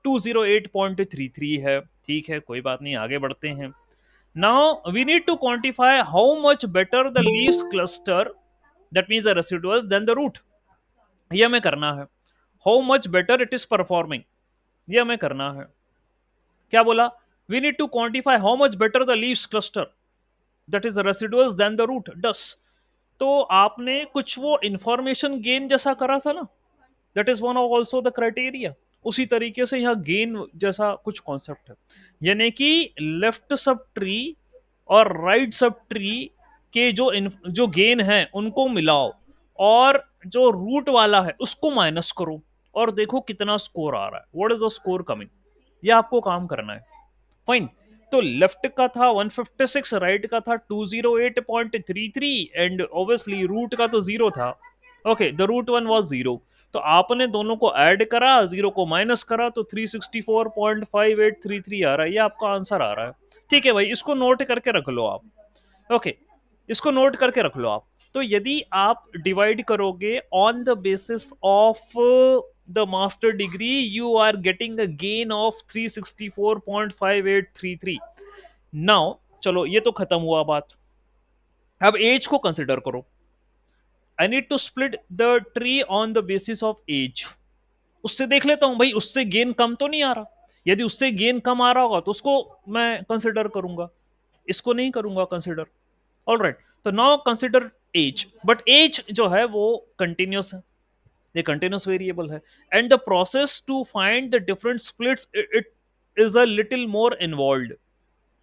208.33 है। ठीक है, कोई बात नहीं, आगे बढ़ते हैं। Now we need to quantify how much better the leaves cluster, that means the residuals than the root. ये हमें करना है। How much better it is performing, ये हमें करना है। क्या बोला, we need to quantify how much better the leaves cluster that is the residuals than the root does. तो आपने कुछ वो इंफॉर्मेशन गेन जैसा करा था ना, that is one of also the criteria. उसी तरीके से यहाँ गेन जैसा कुछ कॉन्सेप्ट है, यानी कि लेफ्ट सब ट्री और राइट सब ट्री के जो गेन है उनको मिलाओ, और जो रूट वाला है उसको माइनस करो, और देखो कितना स्कोर आ रहा है, what is the score coming. ये आपको काम करना है। फाइन, तो लेफ्ट का था 156, राइट का था 208.33, एंड ऑब्वियसली रूट का तो 0 था। Okay, the root 1 was 0। तो आपने दोनों को ऐड करा, 0 को माइनस करा, तो 364.5833 आ रहा है, ये आपका आंसर आ रहा है। ठीक है भाई, इसको नोट करके रख लो आप। ओके, इसको नोट करके रख लो आप। तो यदि आप डिवाइड करोगे on the basis of the master degree, you are getting a gain of 364.5833। Now चलो, ये तो खत्म हुआ बात। अब एज को कंसिडर करो। I need to split the tree on the basis of age. उससे देख लेता हूं भाई, उससे गेन कम तो नहीं आ रहा। यदि उससे गेन कम आ रहा होगा तो उसको मैं कंसिडर करूंगा, इसको नहीं करूंगा कंसिडर। ऑल राइट, तो now consider age, but age जो है वो कंटिन्यूस है, ये कंटिन्यूस वेरिएबल है, and the process to find the different splits, it is a little more involve.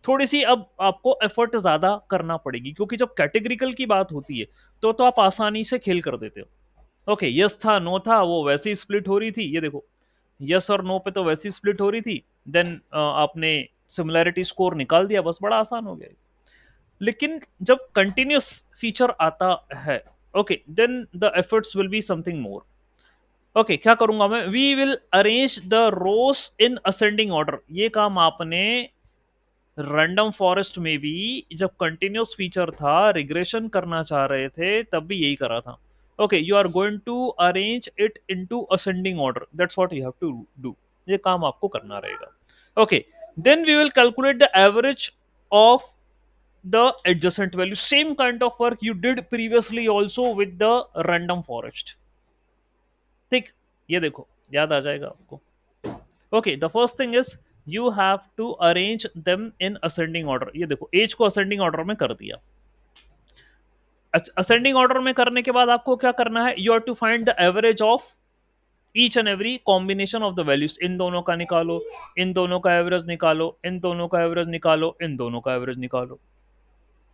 थोड़ी सी अब आपको एफर्ट ज्यादा करना पड़ेगी, क्योंकि जब कैटेगरिकल की बात होती है तो आप आसानी से खेल कर देते हो। ओके, यस था नो था वो वैसे ही स्प्लिट हो रही थी, ये देखो यस और नो पे तो वैसे ही स्प्लिट हो रही थी। देन आपने सिमिलैरिटी स्कोर निकाल दिया, बस बड़ा आसान हो गया। लेकिन जब कंटिन्यूस फीचर आता है, okay, then the efforts will be something more. Okay, क्या करूंगा मैं, we will arrange the rows in ascending order. ये काम आपने रैंडम फॉरेस्ट में भी, जब कंटिन्यूस फीचर था, रिग्रेशन करना चाह रहे थे, तब भी यही करा था। Okay, you are going to arrange it into ascending order, that's what you have to do. ये काम आपको करना रहेगा। Okay, then we will calculate the average of the adjacent value, same kind of work you did previously also with the random forest। ठीक, ये देखो याद आ जाएगा आपको। Okay, the first thing is you have to arrange them in ascending order. ये देखो एज को असेंडिंग ऑर्डर में कर दिया। असेंडिंग ऑर्डर में करने के बाद आपको क्या करना है, you have to find the average of each and every combination of the values. इन दोनों का निकालो, इन दोनों का एवरेज निकालो, इन दोनों का एवरेज निकालो, इन दोनों का एवरेज निकालो,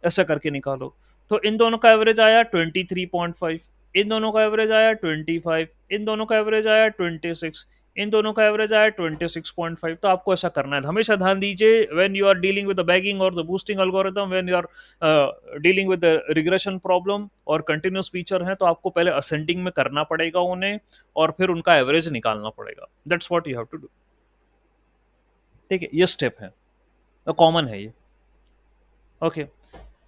ऐसा करके निकालो। तो इन दोनों का एवरेज आया 23.5, इन दोनों का एवरेज आया 25, इन दोनों का एवरेज आया 26, इन दोनों का एवरेज आया 26.5। तो आपको ऐसा करना है। हमेशा ध्यान दीजिए, when you are dealing with the bagging और the boosting algorithm, when you are dealing with the regression problem और कंटिन्यूस फीचर है, तो आपको पहले असेंडिंग में करना पड़ेगा उन्हें, और फिर उनका एवरेज निकालना पड़ेगा। That's what you have to do. ठीक है, ये स्टेप है, कॉमन है ये। Okay,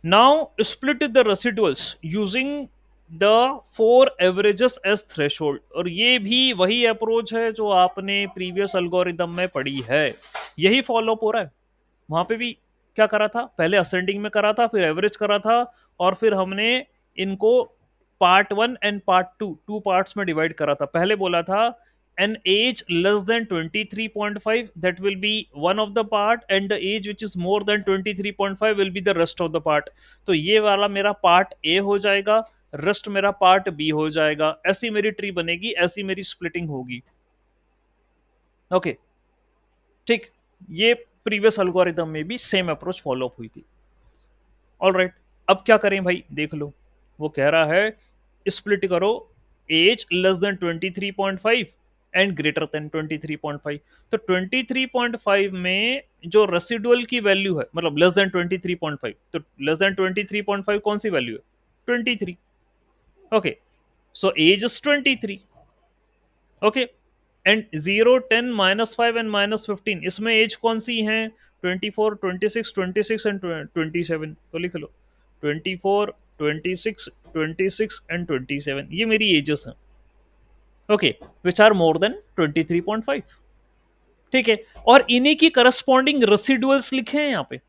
now split the residuals using the four averages as threshold। और ये भी वही अप्रोच है जो आपने प्रीवियस एल्गोरिदम में पढ़ी है, यही फॉलो हो रहा है। वहां पे भी क्या करा था, पहले असेंडिंग में करा था, फिर एवरेज करा था, और फिर हमने इनको part one and part two, two parts में डिवाइड करा था। पहले बोला था an age less than 23.5 that will be one of the part, and the age which is more than 23.5 will be the rest of the part। तो ये वाला मेरा पार्ट ए हो जाएगा, रेस्ट मेरा पार्ट बी हो जाएगा। ऐसी मेरी ट्री बनेगी, ऐसी मेरी स्प्लिटिंग होगी। ओके, ठीक, ये प्रीवियस एल्गोरिदम में भी सेम अप्रोच फॉलो अप हुई थी। ऑल राइट, अब क्या करें भाई, देख लो। वो कह रहा है स्प्लिट करो age less than 23.5 and greater than 23.5। तो 23.5 में जो रेसिडुअल की वैल्यू है, मतलब लेस देन 23.5, तो लेस देन 23.5 कौन सी वैल्यू है, 23। Okay, so age is 23। Okay, and 0 10 -5 and -15, इसमें एज कौन सी है, 24 26 26 एंड 27। तो लिख लो 24 26 26 एंड 27, ये मेरी एजेस हैं। Okay, which are more than 23.5। ठीक है, और इन्हीं की करस्पॉन्डिंग रेसिडुअल्स लिखे हैं यहाँ पे।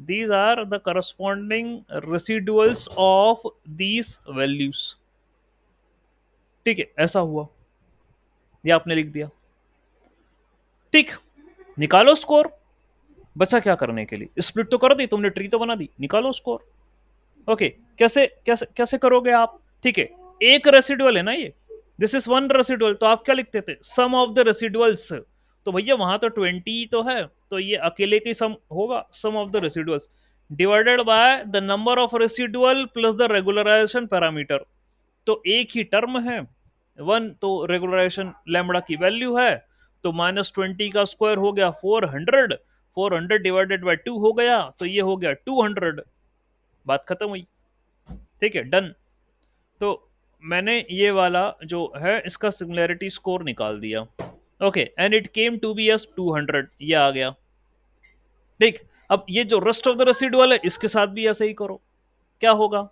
These are the corresponding residuals of these values. ठीक है, ऐसा हुआ, ये आपने लिख दिया। ठीक, निकालो स्कोर। बचा क्या करने के लिए, स्प्लिट तो कर दी तुमने, ट्री तो बना दी, निकालो स्कोर। ओके, कैसे कैसे कैसे करोगे आप, ठीक है, एक रेसिडुअल है ना ये, दिस इज वन रेसिडुअल, तो आप क्या लिखते थे, सम ऑफ द रेसिडुअल्स। तो भैया वहां तो 20 तो है, तो ये अकेले की सम होगा, sum of the residuals divided by the number of residual plus the regularisation parameter. तो एक ही टर्म है, वन, तो रेगुलराइजेशन लैम्बडा की वैल्यू है, तो -20 का स्क्वायर हो गया 400, 400 डिवाइडेड बाय 2 हो गया, तो ये हो गया 200। बात खत्म हुई। ठीक है, डन। तो मैंने ये वाला जो है इसका सिमिलैरिटी स्कोर निकाल दिया। Okay, and it came to be as 200, ये आ गया। ठीक, अब ये जो रेस्ट ऑफ द रेसिडुअल है, इसके साथ भी ऐसे ही करो। क्या होगा,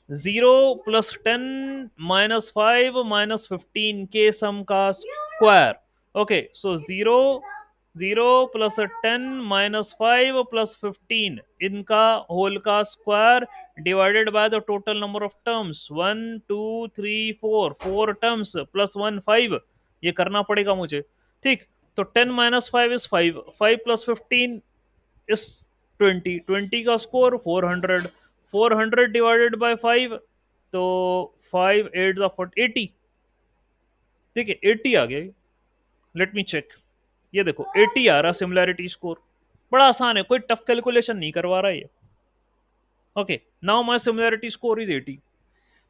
0 + 10 -5 -15 के सम का स्क्वायर। ओके, सो 0 0 + 10 -5 + 15 इनका होल का square divided by the total number of terms, 1 2 3 4, 4 terms plus 1 5। ये करना पड़ेगा मुझे। ठीक, तो 10 -5 इज 5, 5 + 15 इस 20, 20 का स्कोर 400, 400 डिवाइडेड बाय 5, तो 5 8 80। ठीक है, 80 आ गया। लेट मी चेक, ये देखो 80 आ रहा सिमिलैरिटी स्कोर, बड़ा आसान है, कोई टफ कैलकुलेशन नहीं करवा रहा है ये। Okay, now my similarity score is 80।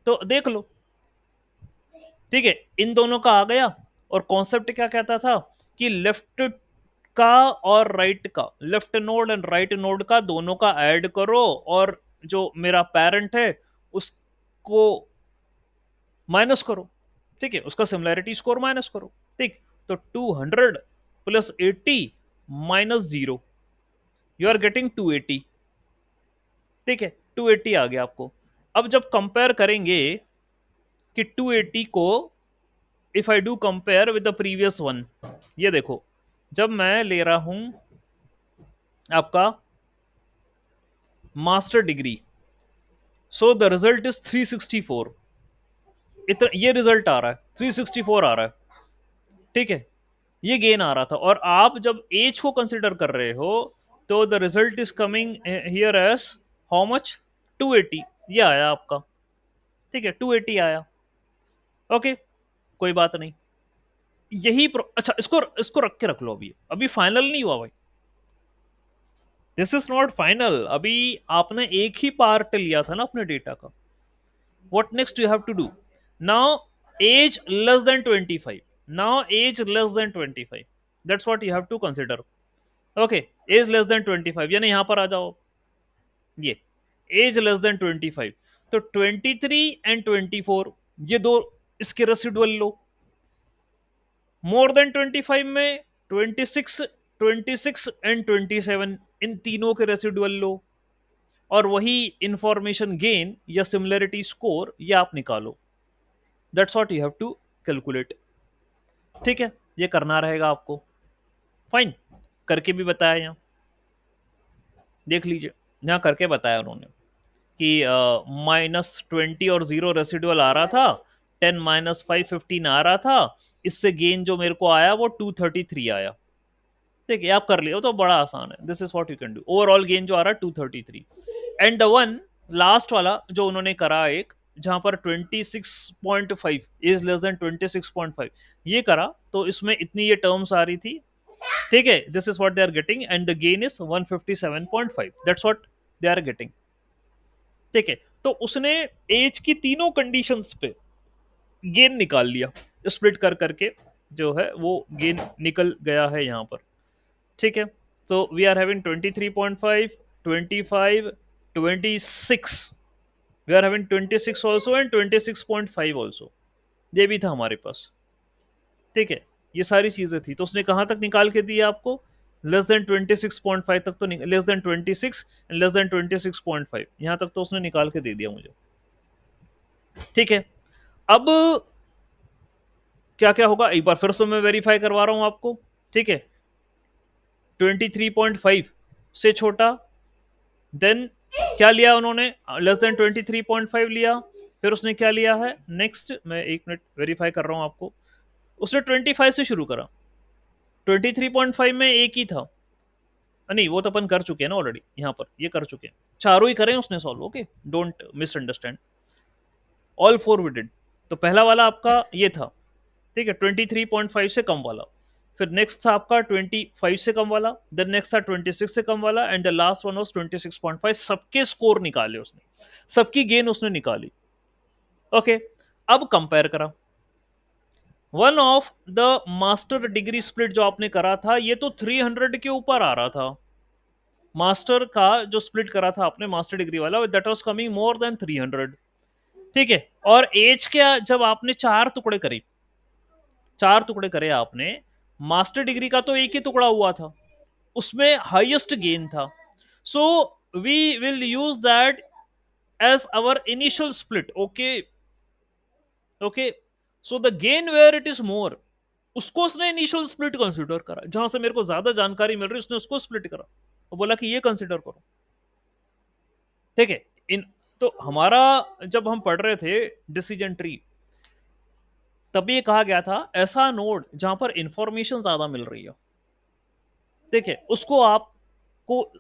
तो देख लो, ठीक है, इन दोनों का आ गया। और कॉन्सेप्ट क्या कहता था कि लेफ्ट का और राइट का, left node and right node का दोनों का ऐड करो, और जो मेरा पेरेंट है उसको माइनस करो। ठीक है, उसका सिमिलैरिटी स्कोर माइनस करो। ठीक, तो 200 plus 80 minus 0, you are getting 280। ठीक है, 280 आ गया आपको। अब जब कंपेयर करेंगे कि 280 को, if I do compare with the previous one, ये देखो, जब मैं ले रहा हूं आपका master degree, so the result is 364। इतना ये रिजल्ट आ रहा है, 364 आ रहा है। ठीक है, ये गेन आ रहा था। और आप जब एज को कंसिडर कर रहे हो, तो the result is coming here as how much, 280। ये आया आपका। ठीक है, 280 आया। ओके, कोई बात नहीं। अच्छा, इसको इसको रख के रख लो। अभी अभी फाइनल नहीं हुआ भाई, दिस इज नॉट फाइनल। अभी आपने एक ही पार्ट लिया था ना अपने डेटा का। what next you have to do now? Age less than 25, now age less than 25, that's what you have to consider. Okay, age less than 25, यानी यहां पर आ जाओ, ये एज लेस देन 25। तो 23 एंड 24, ये दो इसके रेसिडुअल लो। मोर देन 25 में 26, 26 एंड 27, इन तीनों के रेसिडुअल लो। और वही इंफॉर्मेशन गेन या सिमिलरिटी स्कोर ये आप निकालो। That's what you have to calculate. ठीक है, ये करना रहेगा आपको। फाइन, करके भी बताया यहाँ, देख लीजिए, यहाँ करके बताया उन्होंने कि -20 और 0 रेसिडुअल आ रहा था, 10 माइनस 5 15 आ रहा था। इससे गेन जो मेरे को आया वो 233 आया। ठीक है, आप कर लियो, तो बड़ा आसान है। This is what you can do. Overall gain जो आ रहा है 233। एंड द वन लास्ट वाला जो उन्होंने करा, एक जहां पर 26.5 इज लेस देन 26.5, ये करा, तो इसमें इतनी ये टर्म्स आ रही थी। ठीक है, this is what they are getting, and the gain is 157.5, that's what they are getting. ठीक है, तो उसने एज की तीनों कंडीशंस पे गेन निकाल लिया, स्प्लिट कर करके जो है वो गेन निकल गया है यहाँ पर। ठीक है, तो we are having 23.5, 25, 26, we are having 26 also and 26.5 also, ये भी था हमारे पास। ठीक है, ये सारी चीजें थी। तो उसने कहाँ तक निकाल के दिया आपको, लेस देन 26.5 तक। तो less than 26 and less than 26.5, यहाँ तक तो उसने निकाल के दे दिया मुझे। ठीक है, अब क्या क्या होगा एक बार फिर से मैं वेरीफाई करवा रहा हूं आपको। ठीक है, 23.5 से छोटा, देन क्या लिया उन्होंने, लेस देन 23.5 लिया। फिर उसने क्या लिया है नेक्स्ट, मैं 1 मिनट वेरीफाई कर रहा हूं आपको। उसने 25 से शुरू करा, 23.5 में एक ही था। नहीं, वो तो अपन कर चुके हैं ना ऑलरेडी, यहाँ पर ये कर चुके हैं, चारों ही करें उसने solve. Okay, don't misunderstand, all four we did. तो पहला वाला आपका ये था, ठीक है, 23.5 से कम वाला। फिर नेक्स्ट था आपका 25 से कम वाला, देन नेक्स्ट था 26 से कम वाला, and the last one was 26.5। सबके स्कोर निकाले उसने, सबकी गेन उसने निकाली। ओके, अब कंपेयर करा। One of the master degree split जो आपने करा था, ये तो 300 के ऊपर आ रहा था। मास्टर का जो स्प्लिट करा था आपने, मास्टर डिग्री वाला, that was coming more than 300। ठीक है, और एज क्या, जब आपने चार टुकड़े करे आपने, मास्टर डिग्री का तो एक ही टुकड़ा हुआ था, उसमें हाईएस्ट गेन था। So we will use that as our initial split. Okay, okay, so the gain where it is more, उसको उसने इनिशियल स्प्लिट कंसिडर करा। जहां से मेरे को ज्यादा जानकारी मिल रही, उसने उसको स्प्लिट करा और बोला कि ये कंसिडर करो। ठीक है, इन तो हमारा जब हम पढ़ रहे थे डिसीजन ट्री, तभी ये कहा गया था ऐसा नोड जहां पर इंफॉर्मेशन ज्यादा मिल रही है, ठीक है, उसको आपको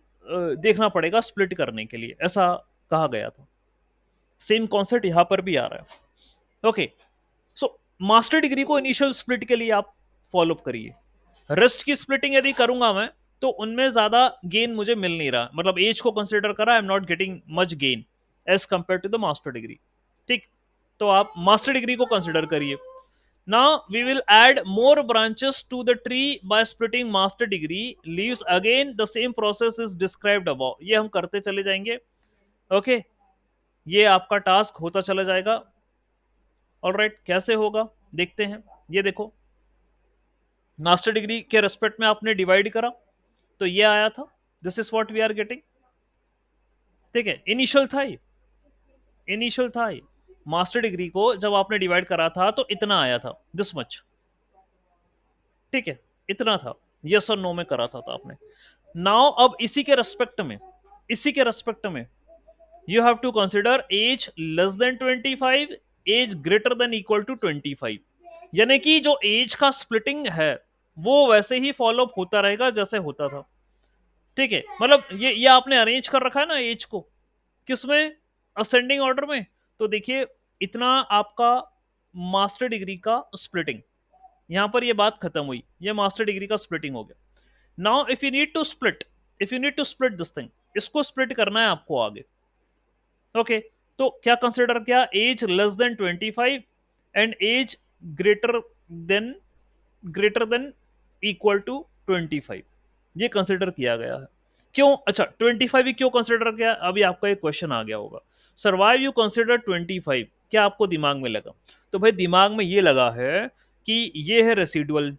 देखना पड़ेगा स्प्लिट करने के लिए, ऐसा कहा गया था। सेम कॉन्सेप्ट यहां पर भी आ रहा है। ओके, सो मास्टर डिग्री को इनिशियल स्प्लिट के लिए आप फॉलोअप करिए। रेस्ट की स्प्लिटिंग यदि करूंगा मैं, तो उनमें ज्यादा गेन मुझे मिल नहीं रहा, मतलब एज को कंसिडर करा, I am not getting much gain as compare to the master degree. ठीक, तो आप मास्टर डिग्री को कंसिडर करिए। Now we will add more branches to the tree by splitting master degree leaves, again the same process is described above. ये हम करते चले जाएंगे। ओके, ये आपका टास्क होता चला जाएगा। ऑलराइट, कैसे होगा देखते हैं। ये देखो, मास्टर डिग्री के रेस्पेक्ट में आपने डिवाइड करा, तो ये आया था, this is what we are getting. ठीक है, इनिशियल था ये, इनिशियल था ये। मास्टर डिग्री को जब आपने डिवाइड करा था तो इतना आया था, दिस मच। ठीक है, इतना था, यस और नो में करा था तो आपने। नाउ अब इसी के रेस्पेक्ट में, इसी के रेस्पेक्ट में you have to consider age less than 25, age greater than equal to 25। यानी कि जो एज का स्प्लिटिंग है वो वैसे ही फॉलो अप होता रहेगा जैसे होता था। ठीक है, मतलब ये आपने अरेंज कर रखा है ना एज को, किसमें, असेंडिंग ऑर्डर में। तो देखिए, इतना आपका मास्टर डिग्री का स्प्लिटिंग, यहां पर ये बात खत्म हुई, ये मास्टर डिग्री का स्प्लिटिंग हो गया। Now if you need to split, if you need to split this thing, इसको स्प्लिट करना है आपको आगे। ओके, तो क्या कंसिडर किया, age less than 25 and age greater than, greater than equal to 25, ये कंसिडर किया गया है। क्यों, अच्छा 25 ही क्यों कंसिडर किया, अभी आपका एक क्वेश्चन आ गया होगा, सर्वाइव यू कंसिडर 25, क्या आपको दिमाग में लगा। तो भाई दिमाग में ये लगा है कि ये है residual,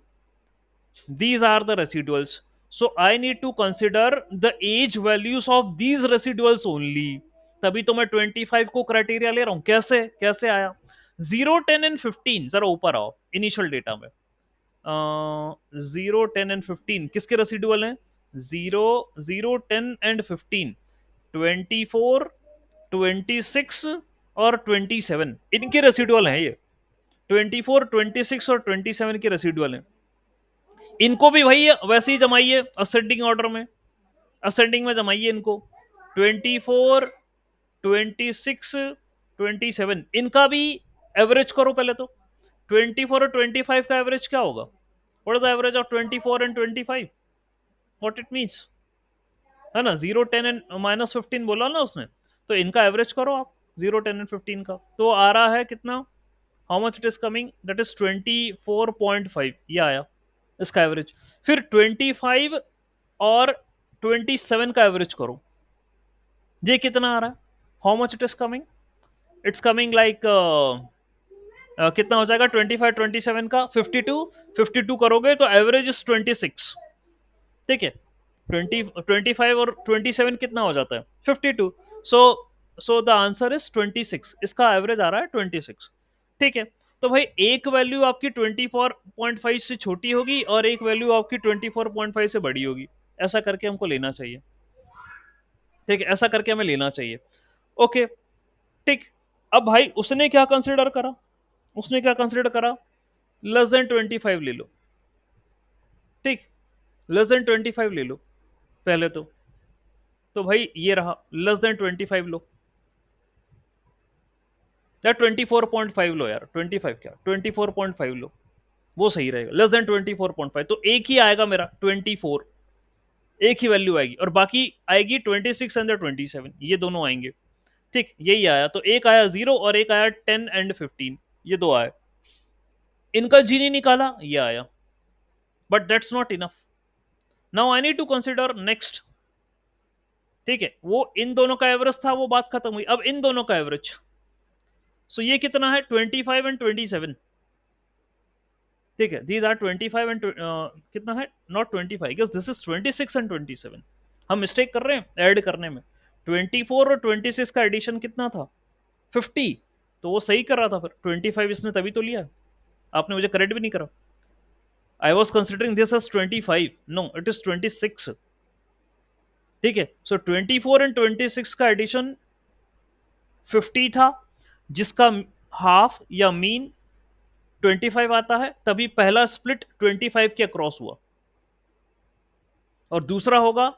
these are the residuals, so I need to consider the age values of these residuals only। तभी तो मैं 25 को क्राइटेरिया ले रहा हूं। कैसे, कैसे आया, 0, 10 एंड 15, जरा ऊपर आओ इनिशियल डेटा में। 0, 10 एंड 15 किसके रेसिडुअल हैं, 0, 0, 10 एंड 15, 24, 26 और 27, इनके रेसिडुअल हैं ये। 24, 26 और 27 के रेसिडुअल हैं। इनको भी भाई वैसे ही जमाइए असेंडिंग ऑर्डर में, असेंडिंग में जमाइए इनको। 24, 26, 27, इनका भी एवरेज करो पहले तो। 24 और 25 का एवरेज क्या होगा, what is the average of 24 and 25, what it means, है ना, 0, 10 एंड -15 बोला ना उसने, तो इनका एवरेज करो आप 0, 10 एंड 15 का, तो आ रहा है कितना, how much it is coming, that is 24.5, ये आया इसका एवरेज। फिर 25 और 27 का एवरेज करो, ये कितना आ रहा है, how much it is coming, it's coming like कितना हो जाएगा, 25 27 का 52, 52 करोगे तो एवरेज इज 26। ठीक है, 25 और 27 कितना हो जाता है, 52। सो सो द आंसर इज 26, इसका एवरेज आ रहा है 26। ठीक है, तो भाई एक वैल्यू आपकी 24.5 से छोटी होगी और एक वैल्यू आपकी 24.5 से बड़ी होगी, ऐसा करके हमको लेना चाहिए। ठीक है, ऐसा करके हमें लेना चाहिए। ओके, ठीक। अब भाई उसने क्या कंसिडर करा, उसने क्या कंसिडर करा, लेस देन 25 ले लो। ठीक, लेस देन 25 ले लो पहले तो भाई ये रहा लेस देन 25 लो, या 24.5 लो यार, 25 क्या, 24.5 लो, वो सही रहेगा, लेस देन 24.5, तो एक ही आएगा मेरा 24, एक ही वैल्यू आएगी, और बाकी आएगी 26 एंड 27, ये दोनों आएंगे। ठीक, यही आया, तो एक आया 0 और एक आया 10 एंड 15, ये दो आए, इनका जी नहीं निकाला, ये आया, but that's not enough, now I need to consider next. ठीक है, वो इन दोनों का एवरेज था, वो बात खत्म हुई, अब इन दोनों का एवरेज। सो ये कितना है, 25 एंड 27। ठीक है, दीज आर 25 एंड कितना है, not 25, guess this is 26 and 27। हम मिस्टेक कर रहे हैं ऐड करने में, 24 और 26 का एडिशन कितना था, 50, तो वो सही कर रहा था, फिर 25 इसने तभी तो लिया, आपने मुझे करेक्ट भी नहीं करा। I was considering this age 25, no it is 26। ठीक है, सो 24 एंड 26 का एडिशन 50 था, जिसका हाफ या मीन 25 आता है, तभी पहला स्प्लिट 25 के अक्रॉस हुआ, और दूसरा होगा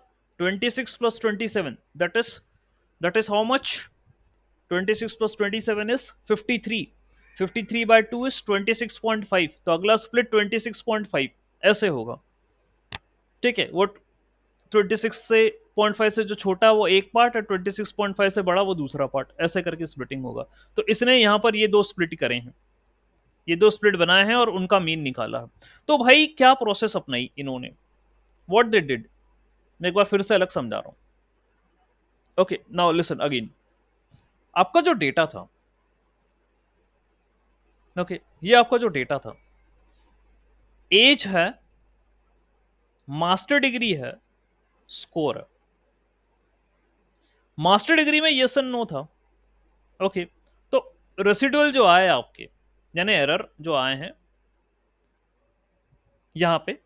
26 plus 27, that is how much, 26 plus 27 is 53, 53 by 2 is 26.5, तो अगला स्प्लिट 26.5 ऐसे होगा। ठीक है, वो 26 से 0.5 से जो छोटा वो एक पार्ट है, 26.5 से बड़ा वो दूसरा पार्ट, ऐसे करके स्प्लिटिंग होगा। तो इसने यहाँ पर ये दो स्प्लिट करे हैं, ये दो स्प्लिट बनाए हैं और उनका मीन निकाला है। तो भाई क्या प्रोसेस अपनाई इन्होंने, व्हाट दे डिड, मैं एक बार फिर से अलग समझा रहा हूँ। Okay, now listen again. आपका जो डेटा था, ओके, ये आपका जो डेटा था, एज है, मास्टर डिग्री है, स्कोर है। मास्टर डिग्री में यस एंड नो था, ओके। तो रेसिडुअल जो आए आपके, यानी एरर जो आए हैं यहां पे,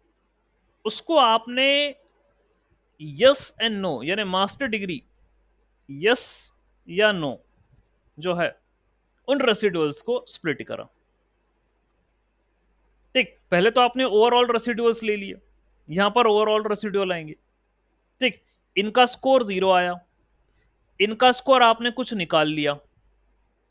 उसको आपने यस एंड नो, यानी मास्टर डिग्री यस या नो जो है, उन रेसिडुअल्स को स्प्लिट करा। ठीक, पहले तो आपने ओवरऑल रेसिडुअल्स ले लिए, यहां पर ओवरऑल रेसिडुअल आएंगे। ठीक, इनका स्कोर 0 आया, इनका स्कोर आपने कुछ निकाल लिया,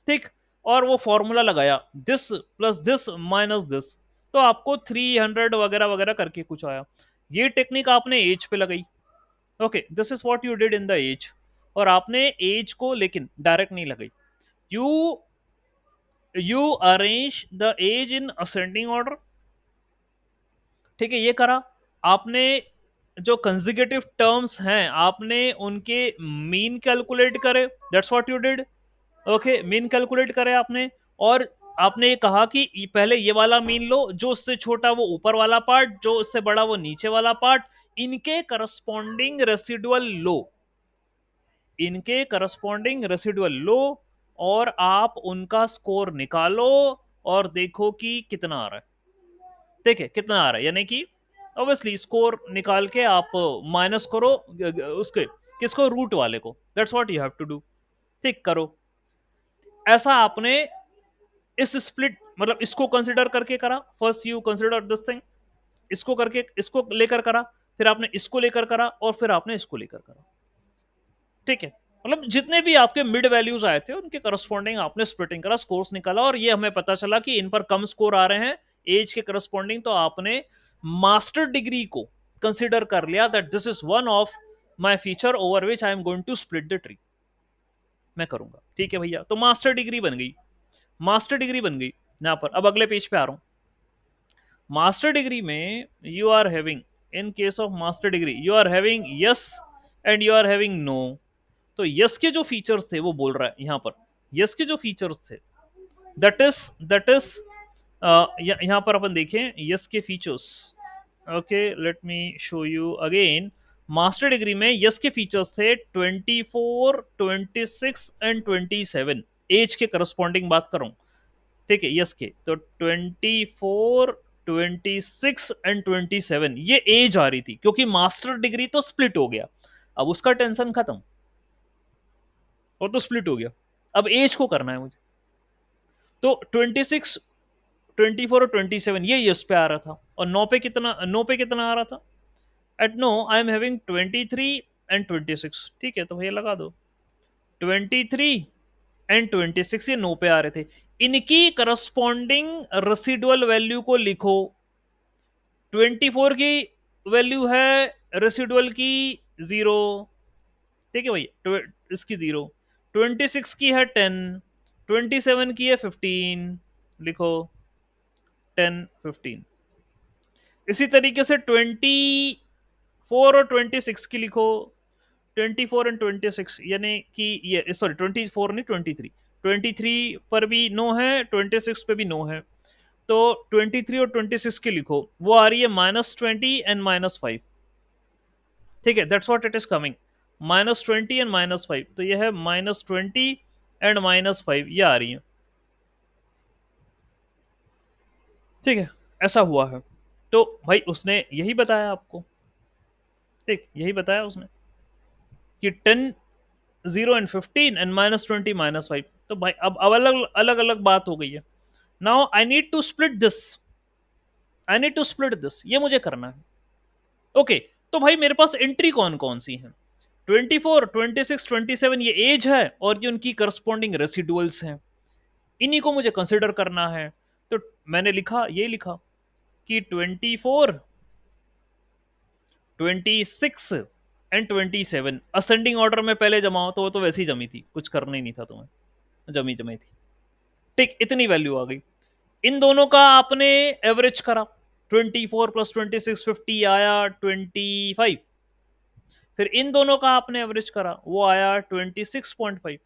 ठीक, और वो फॉर्मूला लगाया, this plus this minus this, तो आपको 300 वगैरह वगैरह करके कुछ आया। ये टेक्निक आपने एज पे लगाई, okay, this is what you did in the age. और आपने एज को लेकिन डायरेक्ट नहीं लगाई, you you arrange the age in ascending order. ठीक है, ये करा आपने। जो कंजिगेटिव टर्म्स हैं आपने उनके मीन कैलकुलेट करे, that's what you did, okay, mean calculate करे आपने। और आपने ये कहा कि पहले ये वाला मीन लो, जो उससे छोटा वो ऊपर वाला पार्ट, जो उससे बड़ा वो नीचे वाला पार्ट, इनके करस्पॉन्डिंग रेसिडुअल लो, इनके करस्पॉन्डिंग रेसिडुअल लो, और आप उनका स्कोर निकालो और देखो कि कितना आ रहा है। देखिए कितना आ रहा है, यानी कि ऑब्वियसली स्कोर निकाल के आप माइनस करो उसके, किसको, रूट वाले को, that's what you have to do. ठीक करो, ऐसा आपने इस स्प्लिट मतलब इसको कंसिडर करके करा, first you consider this thing, इसको करके इसको लेकर करा, फिर आपने इसको लेकर करा, और फिर आपने इसको लेकर करा। ठीक है, मतलब जितने भी आपके मिड वैल्यूज आए थे उनके करस्पॉन्डिंग आपने स्प्लिटिंग करा, स्कोर्स निकाला, और ये हमें पता चला कि इन पर कम स्कोर आ रहे हैं एज के करस्पॉन्डिंग, तो आपने मास्टर डिग्री को कंसिडर कर लिया that this is one of my feature over which I am going to split the tree, मैं करूंगा। ठीक है भैया, तो मास्टर डिग्री बन गई, मास्टर डिग्री बन गई यहां पर। अब अगले पेज पे आ रहा हूं। मास्टर डिग्री में you are having, in case of master degree you are having yes and you are having no. तो यस के जो फीचर्स थे वो बोल रहा है यहां पर, यस के जो फीचर्स थे, दैट इज यहां पर अपन देखें यस के features. Okay, let me show you again. Master degree में यस के फीचर्स थे 24, 26 एंड 27, एज के करस्पॉन्डिंग बात करूं। ठीक है, यस के तो 24, 26 एंड 27 ये एज आ रही थी, क्योंकि मास्टर डिग्री तो स्प्लिट हो गया, अब उसका टेंशन खत्म, और तो स्प्लिट हो गया, अब एज को करना है मुझे। तो 26, 24 और 27 ये यस पे आ रहा था, और नो पे कितना आ रहा था, at no I am having 23 and 26। ठीक है, तो भैया लगा दो 23 एंड 26, ये नो पे आ रहे थे, इनकी करस्पॉन्डिंग रेसिडुअल वैल्यू को लिखो। 24 की वैल्यू है रेसिडुअल की 0, ठीक है भैया, इसकी 0, 26 की है 10, 27 की है 15, लिखो 10, 15। इसी तरीके से 24 और 26 की लिखो, 24 एंड 26, यानी कि ये सॉरी 24 नहीं 23, 23 पर भी नो है, 26 पे भी नो है, तो 23 और 26 की लिखो, वो आ रही है -20 एंड -5। ठीक है, that's what it is coming, -20 and -5, तो ये है -20 एंड -5, ये आ रही है। ठीक है, ऐसा हुआ है। तो भाई उसने यही बताया आपको, ठीक, यही बताया उसने कि 10, 0 एंड 15 एंड -20 -5। तो भाई अब अलग अलग अलग बात हो गई है। Now I need to split this, I need to split this, ये मुझे करना है। ओके, तो भाई मेरे पास एंट्री कौन कौन सी है, 24, 26, 27 ये एज है, और ये उनकी करस्पॉन्डिंग रेसिडुअल्स हैं, इन्हीं को मुझे कंसिडर करना है। तो मैंने लिखा, ये लिखा कि 24 26 एंड 27 असेंडिंग ऑर्डर में पहले जमाओ, तो वो तो वैसे ही जमी थी, कुछ करना ही नहीं था तुम्हें, जमी जमी थी। ठीक, इतनी वैल्यू आ गई। इन दोनों का आपने एवरेज करा, 24 प्लस 26 50 आया 25। फिर इन दोनों का आपने एवरेज करा, वो आया 26.5।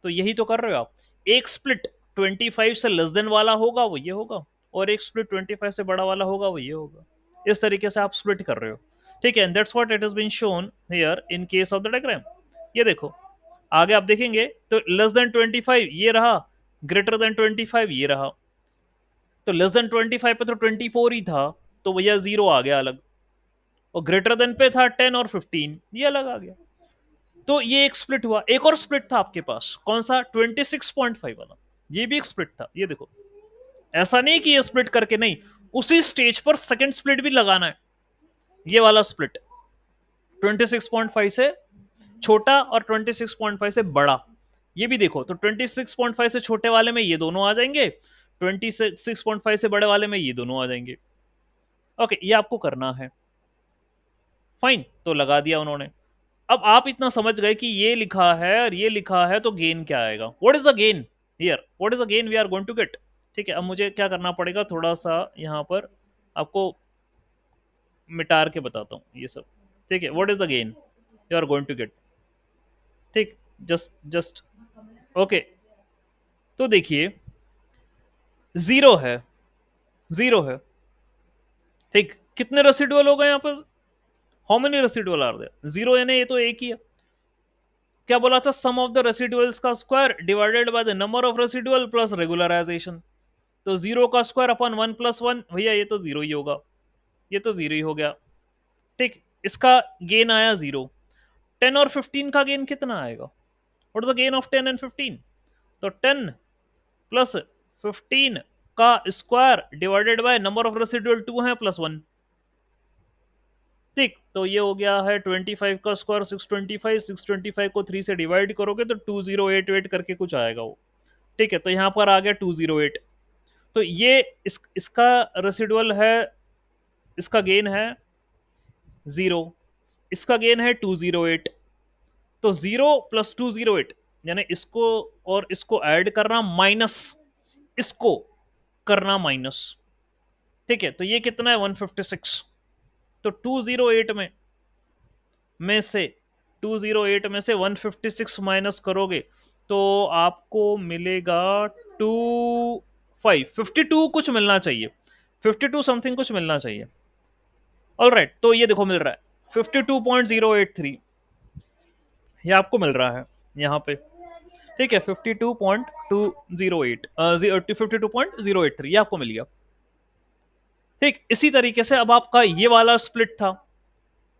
तो यही तो कर रहे हो आप। एक स्प्लिट 25 से लेस देन वाला होगा वो ये होगा, और एक स्प्लिट 25 से बड़ा वाला होगा वो ये होगा। इस तरीके से आप स्प्लिट कर रहे हो। ठीक है, that's what it has been shown here in case of the diagram. ये देखो, आगे आप देखेंगे तो लेस देन 25 ये रहा, ग्रेटर देन 25 ये रहा। तो लेस देन 25 पे तो 24 ही था, तो भैया जीरो आ गया अलग। और ग्रेटर देन पे था 10 और 15, ये अलग आ गया। तो ये एक स्प्लिट हुआ। एक और स्प्लिट था आपके पास, कौन सा? 26.5 वाला। ये भी एक स्प्लिट था, ये देखो। ऐसा नहीं कि ये स्प्लिट करके नहीं, उसी स्टेज पर सेकंड स्प्लिट भी लगाना है। ये वाला स्प्लिट 26.5 से छोटा और 26.5 से बड़ा, ये भी देखो। तो 26.5 से छोटे वाले में ये दोनों आ जाएंगे, 26.5 से बड़े वाले में ये दोनों आ जाएंगे। ओके, ये आपको करना है। फाइन, तो लगा दिया उन्होंने। अब आप इतना समझ गए कि ये लिखा है और ये लिखा है, तो गेन क्या आएगा? What is the gain here? What is the gain we are going to get? ठीक है, अब मुझे क्या करना पड़ेगा, थोड़ा सा यहाँ पर आपको मिटार के बताता हूँ ये सब। ठीक है, what is the gain you are going to get? ठीक, जस्ट जस्ट ओके। तो देखिए, जीरो है, जीरो है। ठीक, कितने रेसिडुअल हो गए यहाँ पर? How many residual are there? Zero यानी ये तो एक ही है। क्या बोला था? सम ऑफ द रेसिडुअल्स का square divided by the number of residual plus regularisation. तो जीरो का स्क्वायर अपन 1+1, भैया ये तो जीरो ही होगा, ये तो जीरो ही हो गया। ठीक, इसका गेन आया जीरो। 10 और 15 का गेन कितना आएगा? What is the gain of 10 and 15? तो 10 प्लस 15 का square divided by number of residual 2 है प्लस 1। ठीक, तो ये हो गया है 25 का स्क्वायर 625। 625 को 3 से डिवाइड करोगे तो 2088 करके कुछ आएगा वो। ठीक है, तो यहाँ पर आ गया 208। तो ये इसका रेसिडुअल है, इसका गेन है जीरो, इसका गेन है 208। तो जीरो प्लस 208 यानी इसको और इसको ऐड करना माइनस इसको करना माइनस। ठीक है, तो ये कितना है? 156। तो 208 में से 208 में से 156 माइनस करोगे तो आपको मिलेगा 52 कुछ मिलना चाहिए, 52 समथिंग कुछ मिलना चाहिए। ऑल राइट, तो ये देखो मिल रहा है 52.083, ये आपको मिल रहा है यहाँ पे। ठीक है, 52.208 52.083 ये आपको मिल गया। ठीक, इसी तरीके से अब आपका ये वाला स्प्लिट था,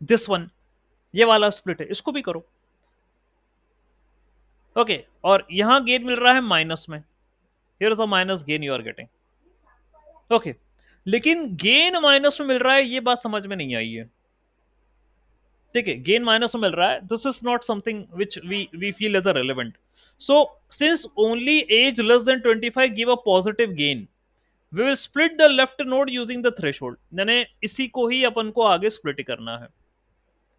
दिस वन, ये वाला स्प्लिट है, इसको भी करो। ओके, और यहां गेन मिल रहा है माइनस में, here is the minus gain you are getting. Okay, लेकिन गेन माइनस में मिल रहा है, ये बात समझ में नहीं आई है। ठीक है, गेन माइनस में मिल रहा है, this is not something which we feel as a relevant. So since only age less than 25 give a positive gain, we will split the left node using the threshold. यानी इसी को ही अपन को आगे स्प्लिट करना है।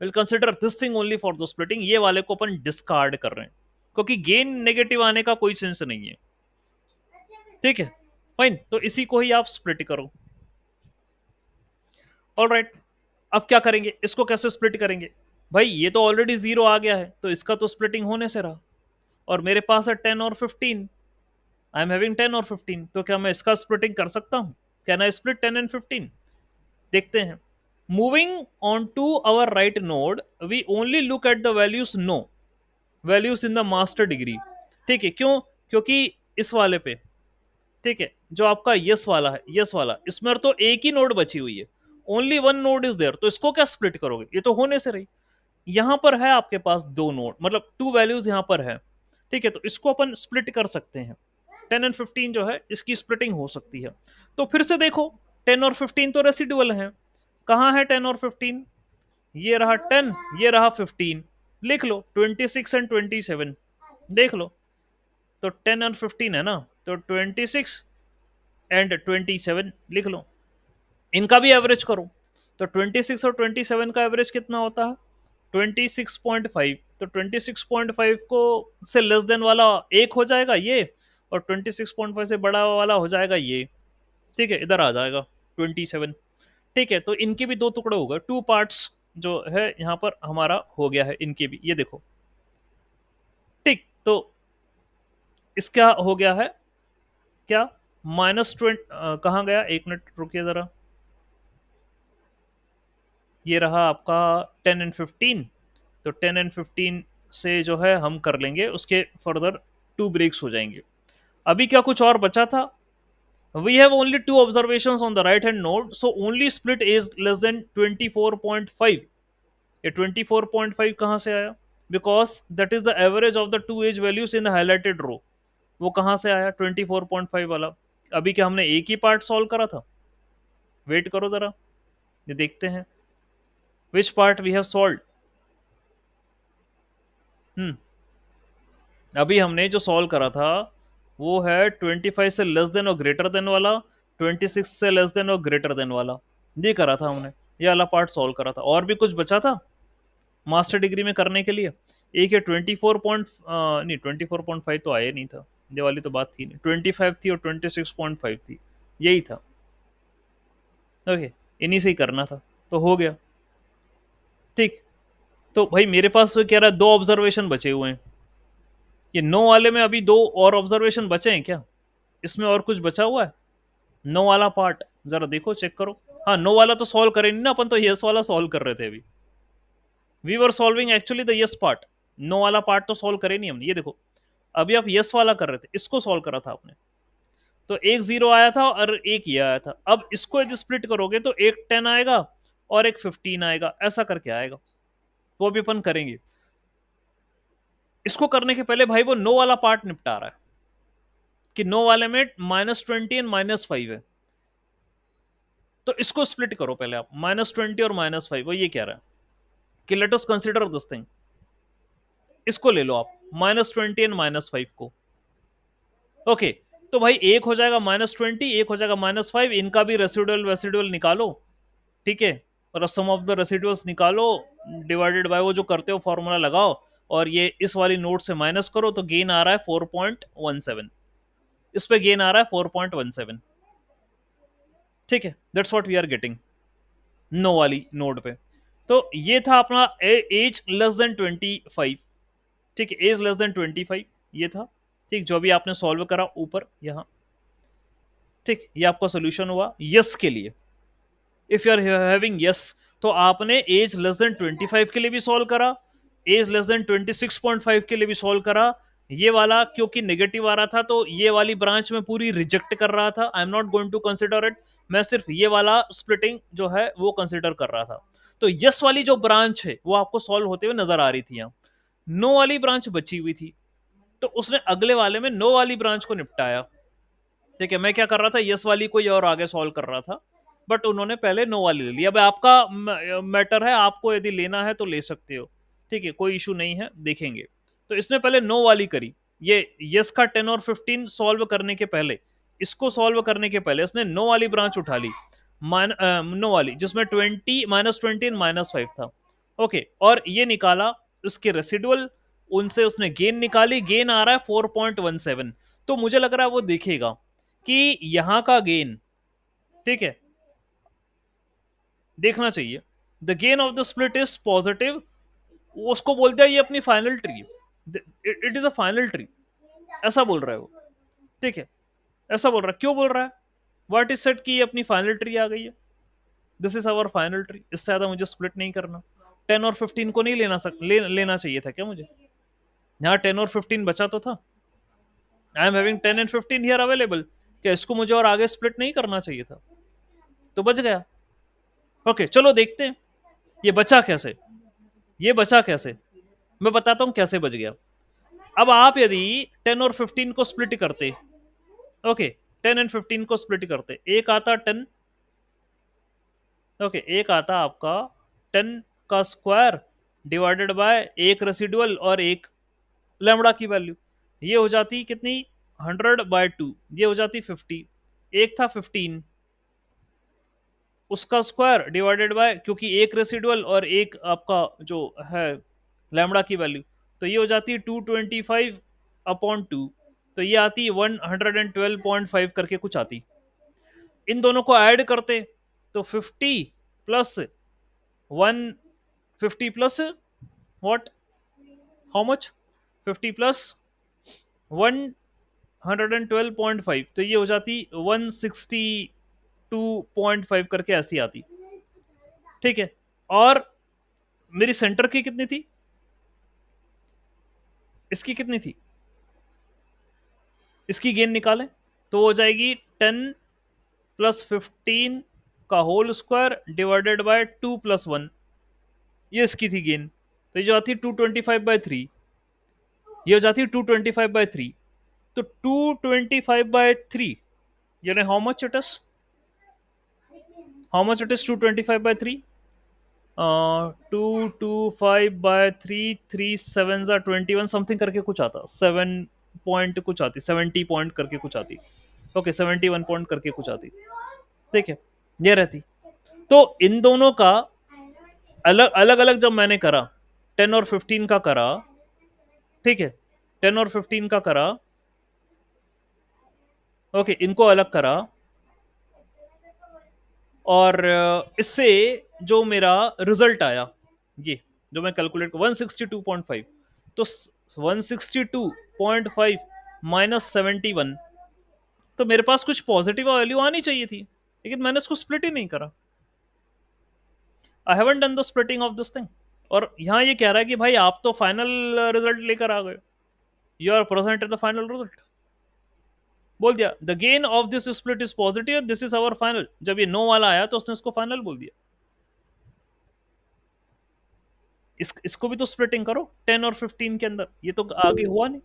Will consider this thing only for the splitting, ये वाले को अपन डिस्कार्ड कर रहे हैं क्योंकि गेन नेगेटिव आने का कोई सेंस नहीं है। ठीक है, फाइन, तो इसी को ही आप स्प्लिट करो। ऑल राइट, अब क्या करेंगे, इसको कैसे स्प्लिट करेंगे? भाई ये तो ऑलरेडी जीरो आ गया है, तो इसका तो स्प्लिटिंग होने से रहा, और मेरे पास है 10 और 15। आई एम हैविंग 10 और 15, तो क्या मैं इसका स्प्लिटिंग कर सकता हूं? Can I split 10 and 15? देखते हैं। Moving on to our right node, we only look at the values, no values in the master degree. ठीक है, क्यों? क्योंकि इस वाले पे, ठीक है, जो आपका यस वाला है, यस वाला, इसमें तो एक ही नोड बची हुई है, only one node is there, तो इसको क्या स्प्लिट करोगे? ये तो होने से रही। यहां पर है आपके पास दो नोड, मतलब टू वैल्यूज यहां पर है। ठीक है, तो इसको अपन स्प्लिट कर सकते हैं। 10 एंड 15 जो है इसकी स्प्लिटिंग हो सकती है। तो फिर से देखो, 10 और 15 तो रेसिडुअल है। कहाँ है 10 और 15? ये रहा 10, ये रहा 15। लिख लो 26 एंड 27, देख लो। तो 10 और 15 है ना, तो 26 एंड 27 लिख लो। इनका भी एवरेज करो, तो 26 और 27 का एवरेज कितना होता है? 26.5। तो 26.5 को से लेस देन वाला एक हो जाएगा ये, और 26.5 से बड़ा वाला हो जाएगा ये। ठीक है, इधर आ जाएगा 27। ठीक है, तो इनके भी दो टुकड़े हो गए, टू पार्ट्स जो है यहाँ पर हमारा हो गया है इनके भी, ये देखो। ठीक, तो इसका हो गया है क्या? -20 कहाँ गया, एक मिनट रुकिए जरा। ये रहा आपका 10 एंड 15। तो 10 एंड 15 से जो है हम कर लेंगे उसके फर्दर टू ब्रेक्स हो जाएंगे। अभी क्या कुछ और बचा था? We have only two observations on the right hand node, so only split is less than 24.5। ये 24.5 कहाँ से आया? Because that is the average of the two age values in the highlighted row. वो कहाँ से आया 24.5 वाला? अभी क्या हमने एक ही पार्ट सॉल्व करा था? वेट करो जरा, ये देखते हैं which part we have solve. हम्म अभी हमने जो सॉल्व करा था वो है 25 से लेस देन और ग्रेटर देन वाला, 26 से लेस देन और ग्रेटर देन वाला, ये करा था हमने। ये वाला पार्ट सॉल्व करा था। और भी कुछ बचा था मास्टर डिग्री में करने के लिए? एक है 24.5 तो आया नहीं था, ये वाली तो बात थी नहीं। 25 थी और 26.5 थी, यही था। ओके, इन्हीं से ही करना था, तो हो गया। ठीक, तो भाई मेरे पास कह रहा है दो ऑब्जर्वेशन बचे हुए हैं। ये नो वाले में अभी दो और ऑब्जर्वेशन बचे हैं क्या? इसमें और कुछ बचा हुआ है? नो वाला पार्ट जरा देखो, चेक करो। हाँ, नो वाला तो सॉल्व करे नहीं ना अपन, तो यस वाला सॉल्व कर रहे थे अभी। We were solving actually the yes part. No वाला पार्ट तो सॉल्व करे नहीं हमने, ये देखो। अभी आप यस वाला कर रहे थे, इसको सॉल्व करा था आपने। तो एक 0 आया था और एक ये आया था। अब इसको यदि स्प्लिट करोगे तो एक 10 आएगा और एक 15 आएगा, ऐसा करके आएगा। वो भी अपन करेंगे। इसको करने के पहले भाई वो नो वाला पार्ट निपटा रहा है कि नो वाले में -20 एंड -5 है। तो इसको स्प्लिट करो पहले आप, -20 और -5। वो ये कह रहा है कि let us consider this thing. इसको ले लो आप, -20 एंड -5 को। ओके, तो भाई एक हो जाएगा -20, एक हो जाएगा -5, इनका भी रेसिडुअल वेसिडुअल निकालो। ठीक है, और अब सम ऑफ द रेसिडुअल्स निकालो, डिवाइडेड बाय वो जो करते हो फॉर्मूला लगाओ, और ये इस वाली नोट से माइनस करो, तो गेन आ रहा है 4.17। इस पे गेन आ रहा है 4.17। ठीक है, that's what we are getting no वाली नोड पे। तो ये था अपना एज लेस देन 25। ठीक है, एज लेस देन 25 ये था। ठीक, जो भी आपने सॉल्व करा ऊपर यहाँ। ठीक, ये आपका सोल्यूशन हुआ यस के लिए। If you are having yes, तो आपने एज लेस देन 25 के लिए भी सॉल्व करा, एज लेस देन 26.5 के लिए भी सॉल्व करा। ये वाला क्योंकि नेगेटिव आ रहा था, तो ये वाली ब्रांच में पूरी रिजेक्ट कर रहा था। I am not going to consider it. मैं सिर्फ ये वाला स्प्लिटिंग जो है वो कंसिडर कर रहा था। तो यस वाली जो ब्रांच है वो आपको सॉल्व होते हुए नजर आ रही थी। यहाँ नो वाली ब्रांच बची हुई थी, तो उसने अगले वाले में नो वाली ब्रांच को निपटाया। ठीक है, मैं क्या कर रहा था, यस वाली को और आगे सॉल्व कर रहा था, बट उन्होंने पहले नो वाली ले ली। अब आपका मैटर है, आपको यदि लेना है तो ले सकते हो। ठीक है, कोई इशू नहीं है, देखेंगे। तो इसने पहले नो वाली करी। ये यस का 10 और 15 सॉल्व करने के पहले, इसको सॉल्व करने के पहले इसने नो वाली ब्रांच उठा ली। नो वाली जिसमें 20 -20 -5 था। ओके, और ये निकाला उसके रेसिडुअल, उनसे उसने गेन निकाली। गेन आ रहा है 4.17। तो मुझे लग रहा है वो देखेगा कि यहां का गेन, ठीक है, देखना चाहिए। The gain of the split is positive. उसको बोलते हैं ये अपनी final tree, it is a final tree, ऐसा बोल रहा है वो। ठीक है, ऐसा बोल रहा है। क्यों बोल रहा है? व्हाट इज सेट कि ये अपनी फाइनल ट्री आ गई है, this is our final tree, इससे ज्यादा मुझे स्प्लिट नहीं करना। 10 और 15 को नहीं लेना चाहिए था क्या मुझे? यहाँ 10 और 15 बचा तो था। I am having 10 and 15 here available. क्या इसको मुझे और आगे स्प्लिट नहीं करना चाहिए था? तो बच गया। ओके, चलो देखते हैं ये बचा कैसे। ये बचा कैसे, मैं बताता हूं कैसे बच गया। अब आप यदि 10 और 15 को स्प्लिट करते, ओके, 10 एंड 15 को स्प्लिट करते, एक आता 10। ओके, एक आता आपका 10 का स्क्वायर डिवाइडेड बाय एक रेसिडुअल और एक लैम्बडा की वैल्यू। ये हो जाती कितनी? 100/2। ये हो जाती 50। एक था 15, उसका स्क्वायर डिवाइडेड बाय, क्योंकि एक रेसिडुअल और एक आपका जो है लैम्बडा की वैल्यू, तो ये हो जाती है 225/2, तो ये आती है 112.5 करके कुछ आती। इन दोनों को ऐड करते तो 50 plus 150 plus what, how much, 50 plus 112.5, तो ये हो जाती 162.5 करके ऐसी आती। ठीक है, और मेरी सेंटर की कितनी थी, इसकी कितनी थी, इसकी गेन निकालें तो हो जाएगी 10 + 15 का होल स्क्वायर डिवाइडेड बाय 2 + 1, ये इसकी थी गेन। तो ये जो आती है 225/3, ये हो जाती है 225/3। तो 225/3 यानी how much it is 225/3, 225/3, 3 7 21 something करके कुछ आता, 7 पॉइंट कुछ आती, 70 पॉइंट करके कुछ आती। ओके, 71 पॉइंट करके कुछ आती। ठीक है, ये रहती। तो इन दोनों का अलग अलग अलग जब मैंने करा, 10 और 15 का करा, ठीक है, 10 और 15 का करा, ओके, इनको अलग करा, और इससे जो मेरा रिजल्ट आया, ये जो मैं कैलकुलेट 162.5, तो 162.5 -71, तो मेरे पास कुछ पॉजिटिव वैल्यू आनी चाहिए थी, लेकिन मैंने इसको स्प्लिट ही नहीं करा। I haven't done the splitting of this thing. और यहाँ ये कह रहा है कि भाई आप तो फाइनल रिजल्ट लेकर आ गए, you are present at the final result. बोल दिया the gain of this split is positive, this is our final. जब ये नो वाला आया तो उसने इसको फाइनल बोल दिया। इसको भी तो स्प्लिटिंग करो 10 और 15 के अंदर, ये तो आगे हुआ नहीं।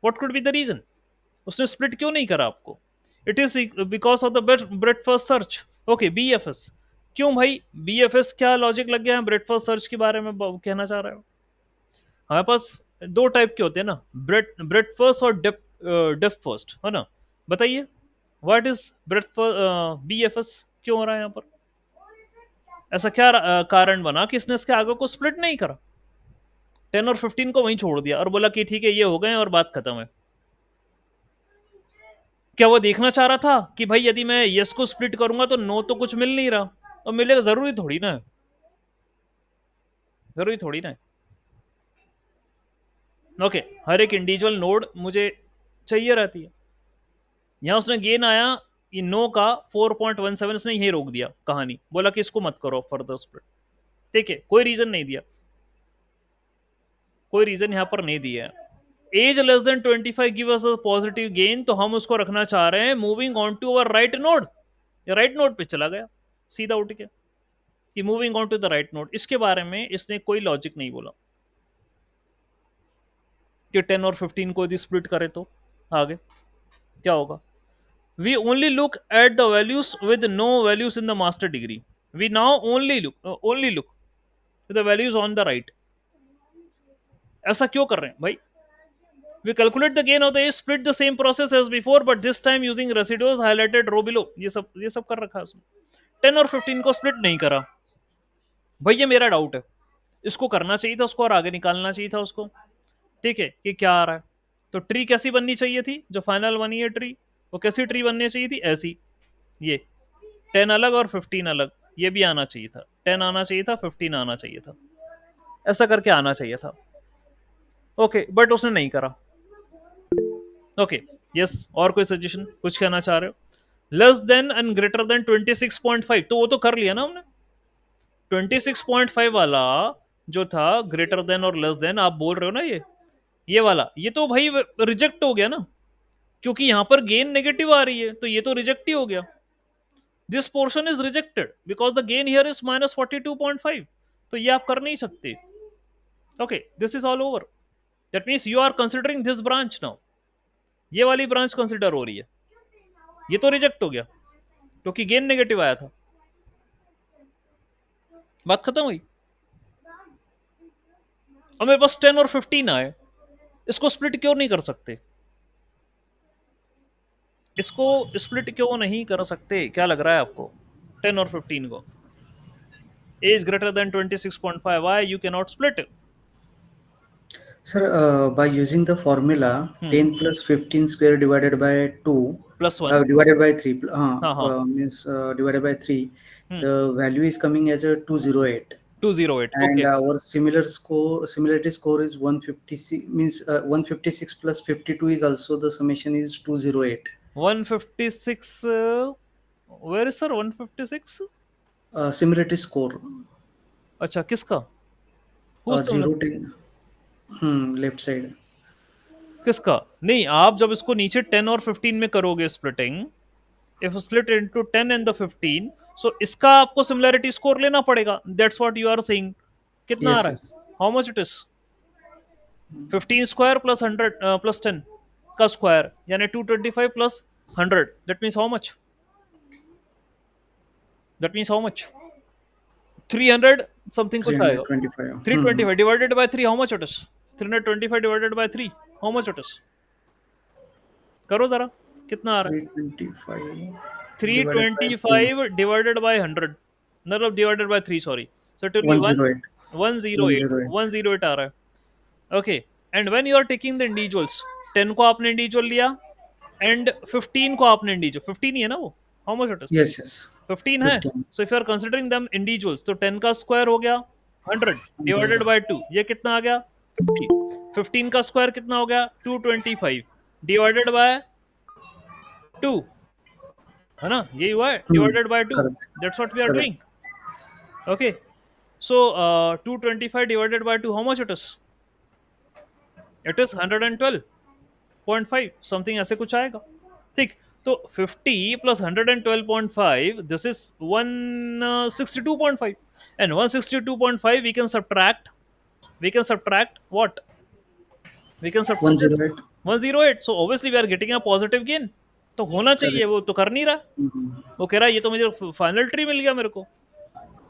What could be the reason, उसने स्प्लिट क्यों नहीं करा आपको? It is because of the breadth first search. Okay, BFS क्यों भाई, BFS क्या लॉजिक लग गया है ब्रेड फर्स्ट सर्च के बारे में कहना चाह रहे हो? हमारे पास दो टाइप के होते हैं ना, ब्रेड फर्स्ट और डेप्थ फर्स्ट, है ना? बताइए व्हाट इज ब्रेड BFS क्यों हो रहा है यहाँ पर? ऐसा क्या कारण बना कि इसने इसके आगे को स्प्लिट नहीं करा, 10 और 15 को वहीं छोड़ दिया और बोला कि ठीक है ये हो गए और बात खत्म है? क्या वो देखना चाह रहा था कि भाई यदि मैं यस को स्प्लिट करूंगा तो नो तो कुछ मिल नहीं रहा, और मिलेगा? जरूरी थोड़ी ना है, जरूरी थोड़ी ना है। ओके, हर एक इंडिविजुअल नोड मुझे चाहिए रहती है। यहां उसने गेन आया ये नो का 4.17, इसने यही रोक दिया कहानी, बोला कि इसको मत करो फर्दर स्प्लिट। ठीक है, कोई रीजन नहीं दिया, कोई रीजन यहां पर नहीं दिया है। Age less than 25 give us a positive gain, तो हम उसको रखना चाह रहे हैं moving on to our right node. Right node पे चला गया सीधा उठ के कि moving on to the right node. इसके बारे में इसने कोई लॉजिक नहीं बोला कि 10 और 15 को यदि स्प्लिट करे तो आगे क्या होगा। We only look at the values with no values in the master degree. We now only look the values on the right. ऐसा क्यों कर रहे हैं भाई? We calculate the gain of the A, split the same process as before, but this time using residuals highlighted row below। ये सब कर रखा है उसने। 10 और 15 को स्प्लिट नहीं करा भाई, ये मेरा डाउट है। इसको करना चाहिए था उसको और आगे निकालना चाहिए था उसको। ठीक है, कि क्या आ रहा है। तो ट्री कैसी बननी चाहिए थी, जो फाइनल बनी है ट्री, वो कैसी ट्री बननी चाहिए थी? ऐसी, ये 10 अलग और 15 अलग, ये भी आना चाहिए था, 10 आना चाहिए था, 15 आना चाहिए था, ऐसा करके आना चाहिए था। ओके, बट उसने नहीं करा। ओके, यस, और कोई सजेशन, कुछ कहना चाह रहे हो? Less than and greater then 26.5, तो वो तो कर लिया ना हमने। 26.5 वाला जो था ग्रेटर देन और लेस देन, आप बोल रहे हो ना ये वाला, ये तो भाई रिजेक्ट हो गया ना, क्योंकि यहां पर गेन नेगेटिव आ रही है, तो ये तो रिजेक्ट ही हो गया। This portion is rejected because the gain here is -42.5, तो ये आप कर नहीं सकते। Okay, this is all over, that means you are considering this branch now, ये वाली ब्रांच कंसिडर हो रही है, ये तो रिजेक्ट हो गया क्योंकि गेन नेगेटिव आया था। बात खत्म हुई। और मेरे पास 10 और 15 आए, इसको स्प्लिट क्यों नहीं कर सकते? इसको स्प्लिट क्यों नहीं कर सकते, क्या लग रहा है आपको? 10 और 15 को. A is greater than 26.5. Why you cannot split it? Sir, by using the formula Hmm. 10 plus 15 square divided by 2, Plus 1. divided by 3, हाँ हाँ. means divided by 3, Hmm. the value is coming as a 208. 208. And Okay. our similarity score is 156, means 156 plus 52 is also the summation is 208. 156. Where is sir 156? Similarity score, अच्छा, किसका? Who's similar? 0 10, left side. किसका? नहीं, आप जब इसको नीचे 10 और 15 में करोगे splitting, if split into 10 and the 15, so इसका आपको सिमिलैरिटी स्कोर लेना पड़ेगा. That's what you are saying. कितना आ Yes, रहा है? yes. How much it is? 15 square plus 100 plus 10 का स्क्वायर, यानी 225 plus 100. That means how much? That means how much? 300 something कुछ आएगा. 325. 325 divided by 3, how much it is? 325 divided by 3, how much it is? करो जरा, कितना आ रहा है? 325 three divided by twenty 3, five divided by 100, मतलब divided by 3, sorry. So it will be 108. 108. 108. 108 आ रहा है. Okay. And when you are taking the individuals, 10 को आपने इंडिविजुअल लिया एंड 15 को आपने इंडिविजुअल, 15 ही है ना वो? How much it is? Yes, yes. 15 है. 15. So if you are considering them individuals, तो 10 का स्क्वायर हो गया 100 डिवाइडेड 100. बाय 2, ये कितना आ गया? 50. 15 का स्क्वायर कितना हो गया? 225 डिवाइडेड बाय 2, है ना? ये हुआ है divided by 2. Correct. That's what we are Correct. Doing. Okay. So 225 divided by 2, how much it is? It is 112.5 something, ऐसे कुछ आएगा. ठीक. तो 50 plus 112.5, this is 162.5. And 162.5 we can subtract what? We can subtract this 108. 108. So obviously we are getting a positive gain. तो होना चाहिए, Correct. वो तो कर नहीं रहा. Mhm. वो कह रहा है ये तो मुझे फाइनल ट्री मिल गया मेरे को.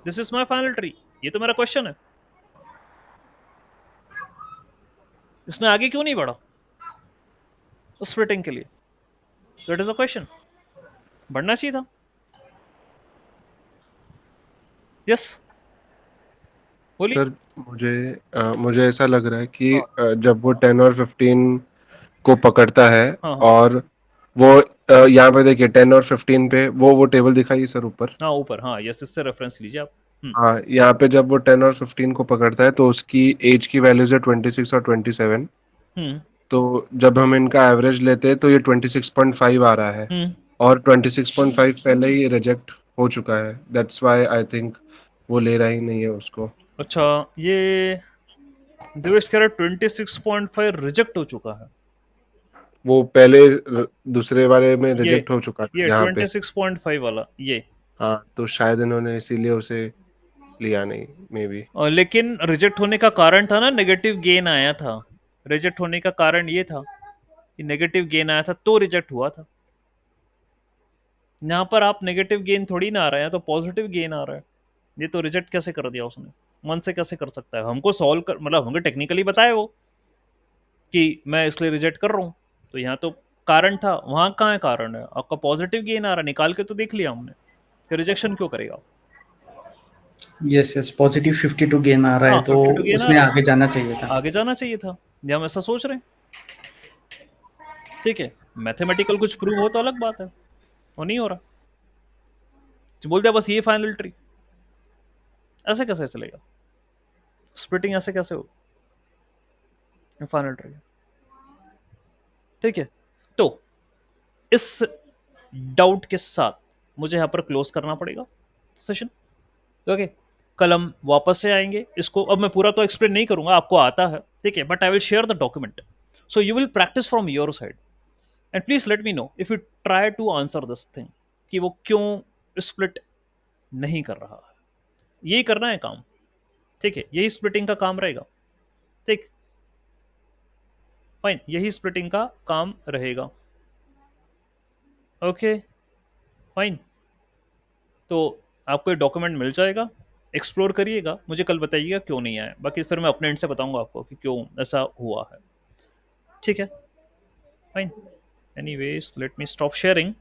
This is my final tree. ये तो मेरा क्वेश्चन है. इसने आगे क्यों नहीं बढ़ा स्प्लिटिंग के लिए? That is a question. बढ़ना चाहिए था. यस, बोलिए. सर मुझे ऐसा लग रहा है कि हाँ जब वो 10 और 15 को पकड़ता है हाँ हाँ. और वो यहाँ पे देखिए 10 और 15 पे वो टेबल दिखाइए सर ऊपर. हाँ ऊपर, हाँ यस, इससे रेफरेंस लीजिए आप. हाँ, यहाँ पे जब वो 10 और 15 को पकड़ता है तो उसकी एज की वैल्यूज है 26 और 27. हम्म तो जब हम इनका एवरेज लेते हैं तो ये 26.5 आ रहा है हम्म. और 26.5 पहले ही रिजेक्ट हो चुका है. दैट्स व्हाई आई थिंक वो ले रहा ही नहीं है उसको. अच्छा, ये दिवेश कह रहा है 26.5 रिजेक्ट हो चुका है. वो पहले दूसरे वाले में ये रिजेक्ट हो चुका था ये यहाँ पे. 26.5 वाला ये. हाँ, तो शायद इन्होंने इसीलिए उसे लिया नहीं, मे बी. लेकिन रिजेक्ट होने का कारण था ना, नेगेटिव गेन आया था. रिजेक्ट होने का कारण ये था कि नेगेटिव गेन आया था तो रिजेक्ट हुआ था. यहाँ पर आप नेगेटिव गेन थोड़ी ना आ रहा है, तो पॉजिटिव गेन आ रहा है. ये तो रिजेक्ट कैसे कर दिया उसने? मन से कैसे कर सकता है? हमको सॉल्व कर, मतलब हमको टेक्निकली बताया वो कि मैं इसलिए रिजेक्ट कर रहा हूँ. तो यहाँ तो कारण था, वहां कहाँ है कारण? है आपका पॉजिटिव गेन आ रहा है, निकाल के तो देख लिया हमने, फिर रिजेक्शन क्यों करेगा? Yes, yes. पॉजिटिव 52 गेन आ रहा हाँ, है तो 52 गेन आ उसने रहा आगे जाना चाहिए है, था. आगे जाना चाहिए था. ये हम ऐसा सोच रहे हैं. ठीक है, मैथमेटिकल कुछ प्रूव हो तो अलग बात है, वो नहीं हो रहा. तो बोलते हैं बस ये फाइनल ट्री. ऐसे कैसे चलेगा? स्प्लिटिंग ऐसे कैसे हो फाइनल ट्री? ठीक है. तो इस डाउट के साथ मुझे यहाँ पर क्लोज करना पड़ेगा सेशन. ओके. कल हम वापस से आएंगे इसको. अब मैं पूरा तो एक्सप्लेन नहीं करूंगा, आपको आता है, ठीक है, but I will share the document, so you will practice from your side. And please let me know if you try to answer this thing कि वो क्यों स्प्लिट नहीं कर रहा है. यही करना है काम. ठीक है, यही स्प्लिटिंग का काम रहेगा. ठीक, फाइन, यही स्प्लिटिंग का काम रहेगा. Okay, fine. तो आपको ये डॉक्यूमेंट मिल जाएगा, एक्सप्लोर करिएगा, मुझे कल बताइएगा क्यों नहीं आया. बाकी फिर मैं अपने एंड से बताऊंगा आपको कि क्यों ऐसा हुआ है. ठीक है, fine. Anyways let me stop sharing.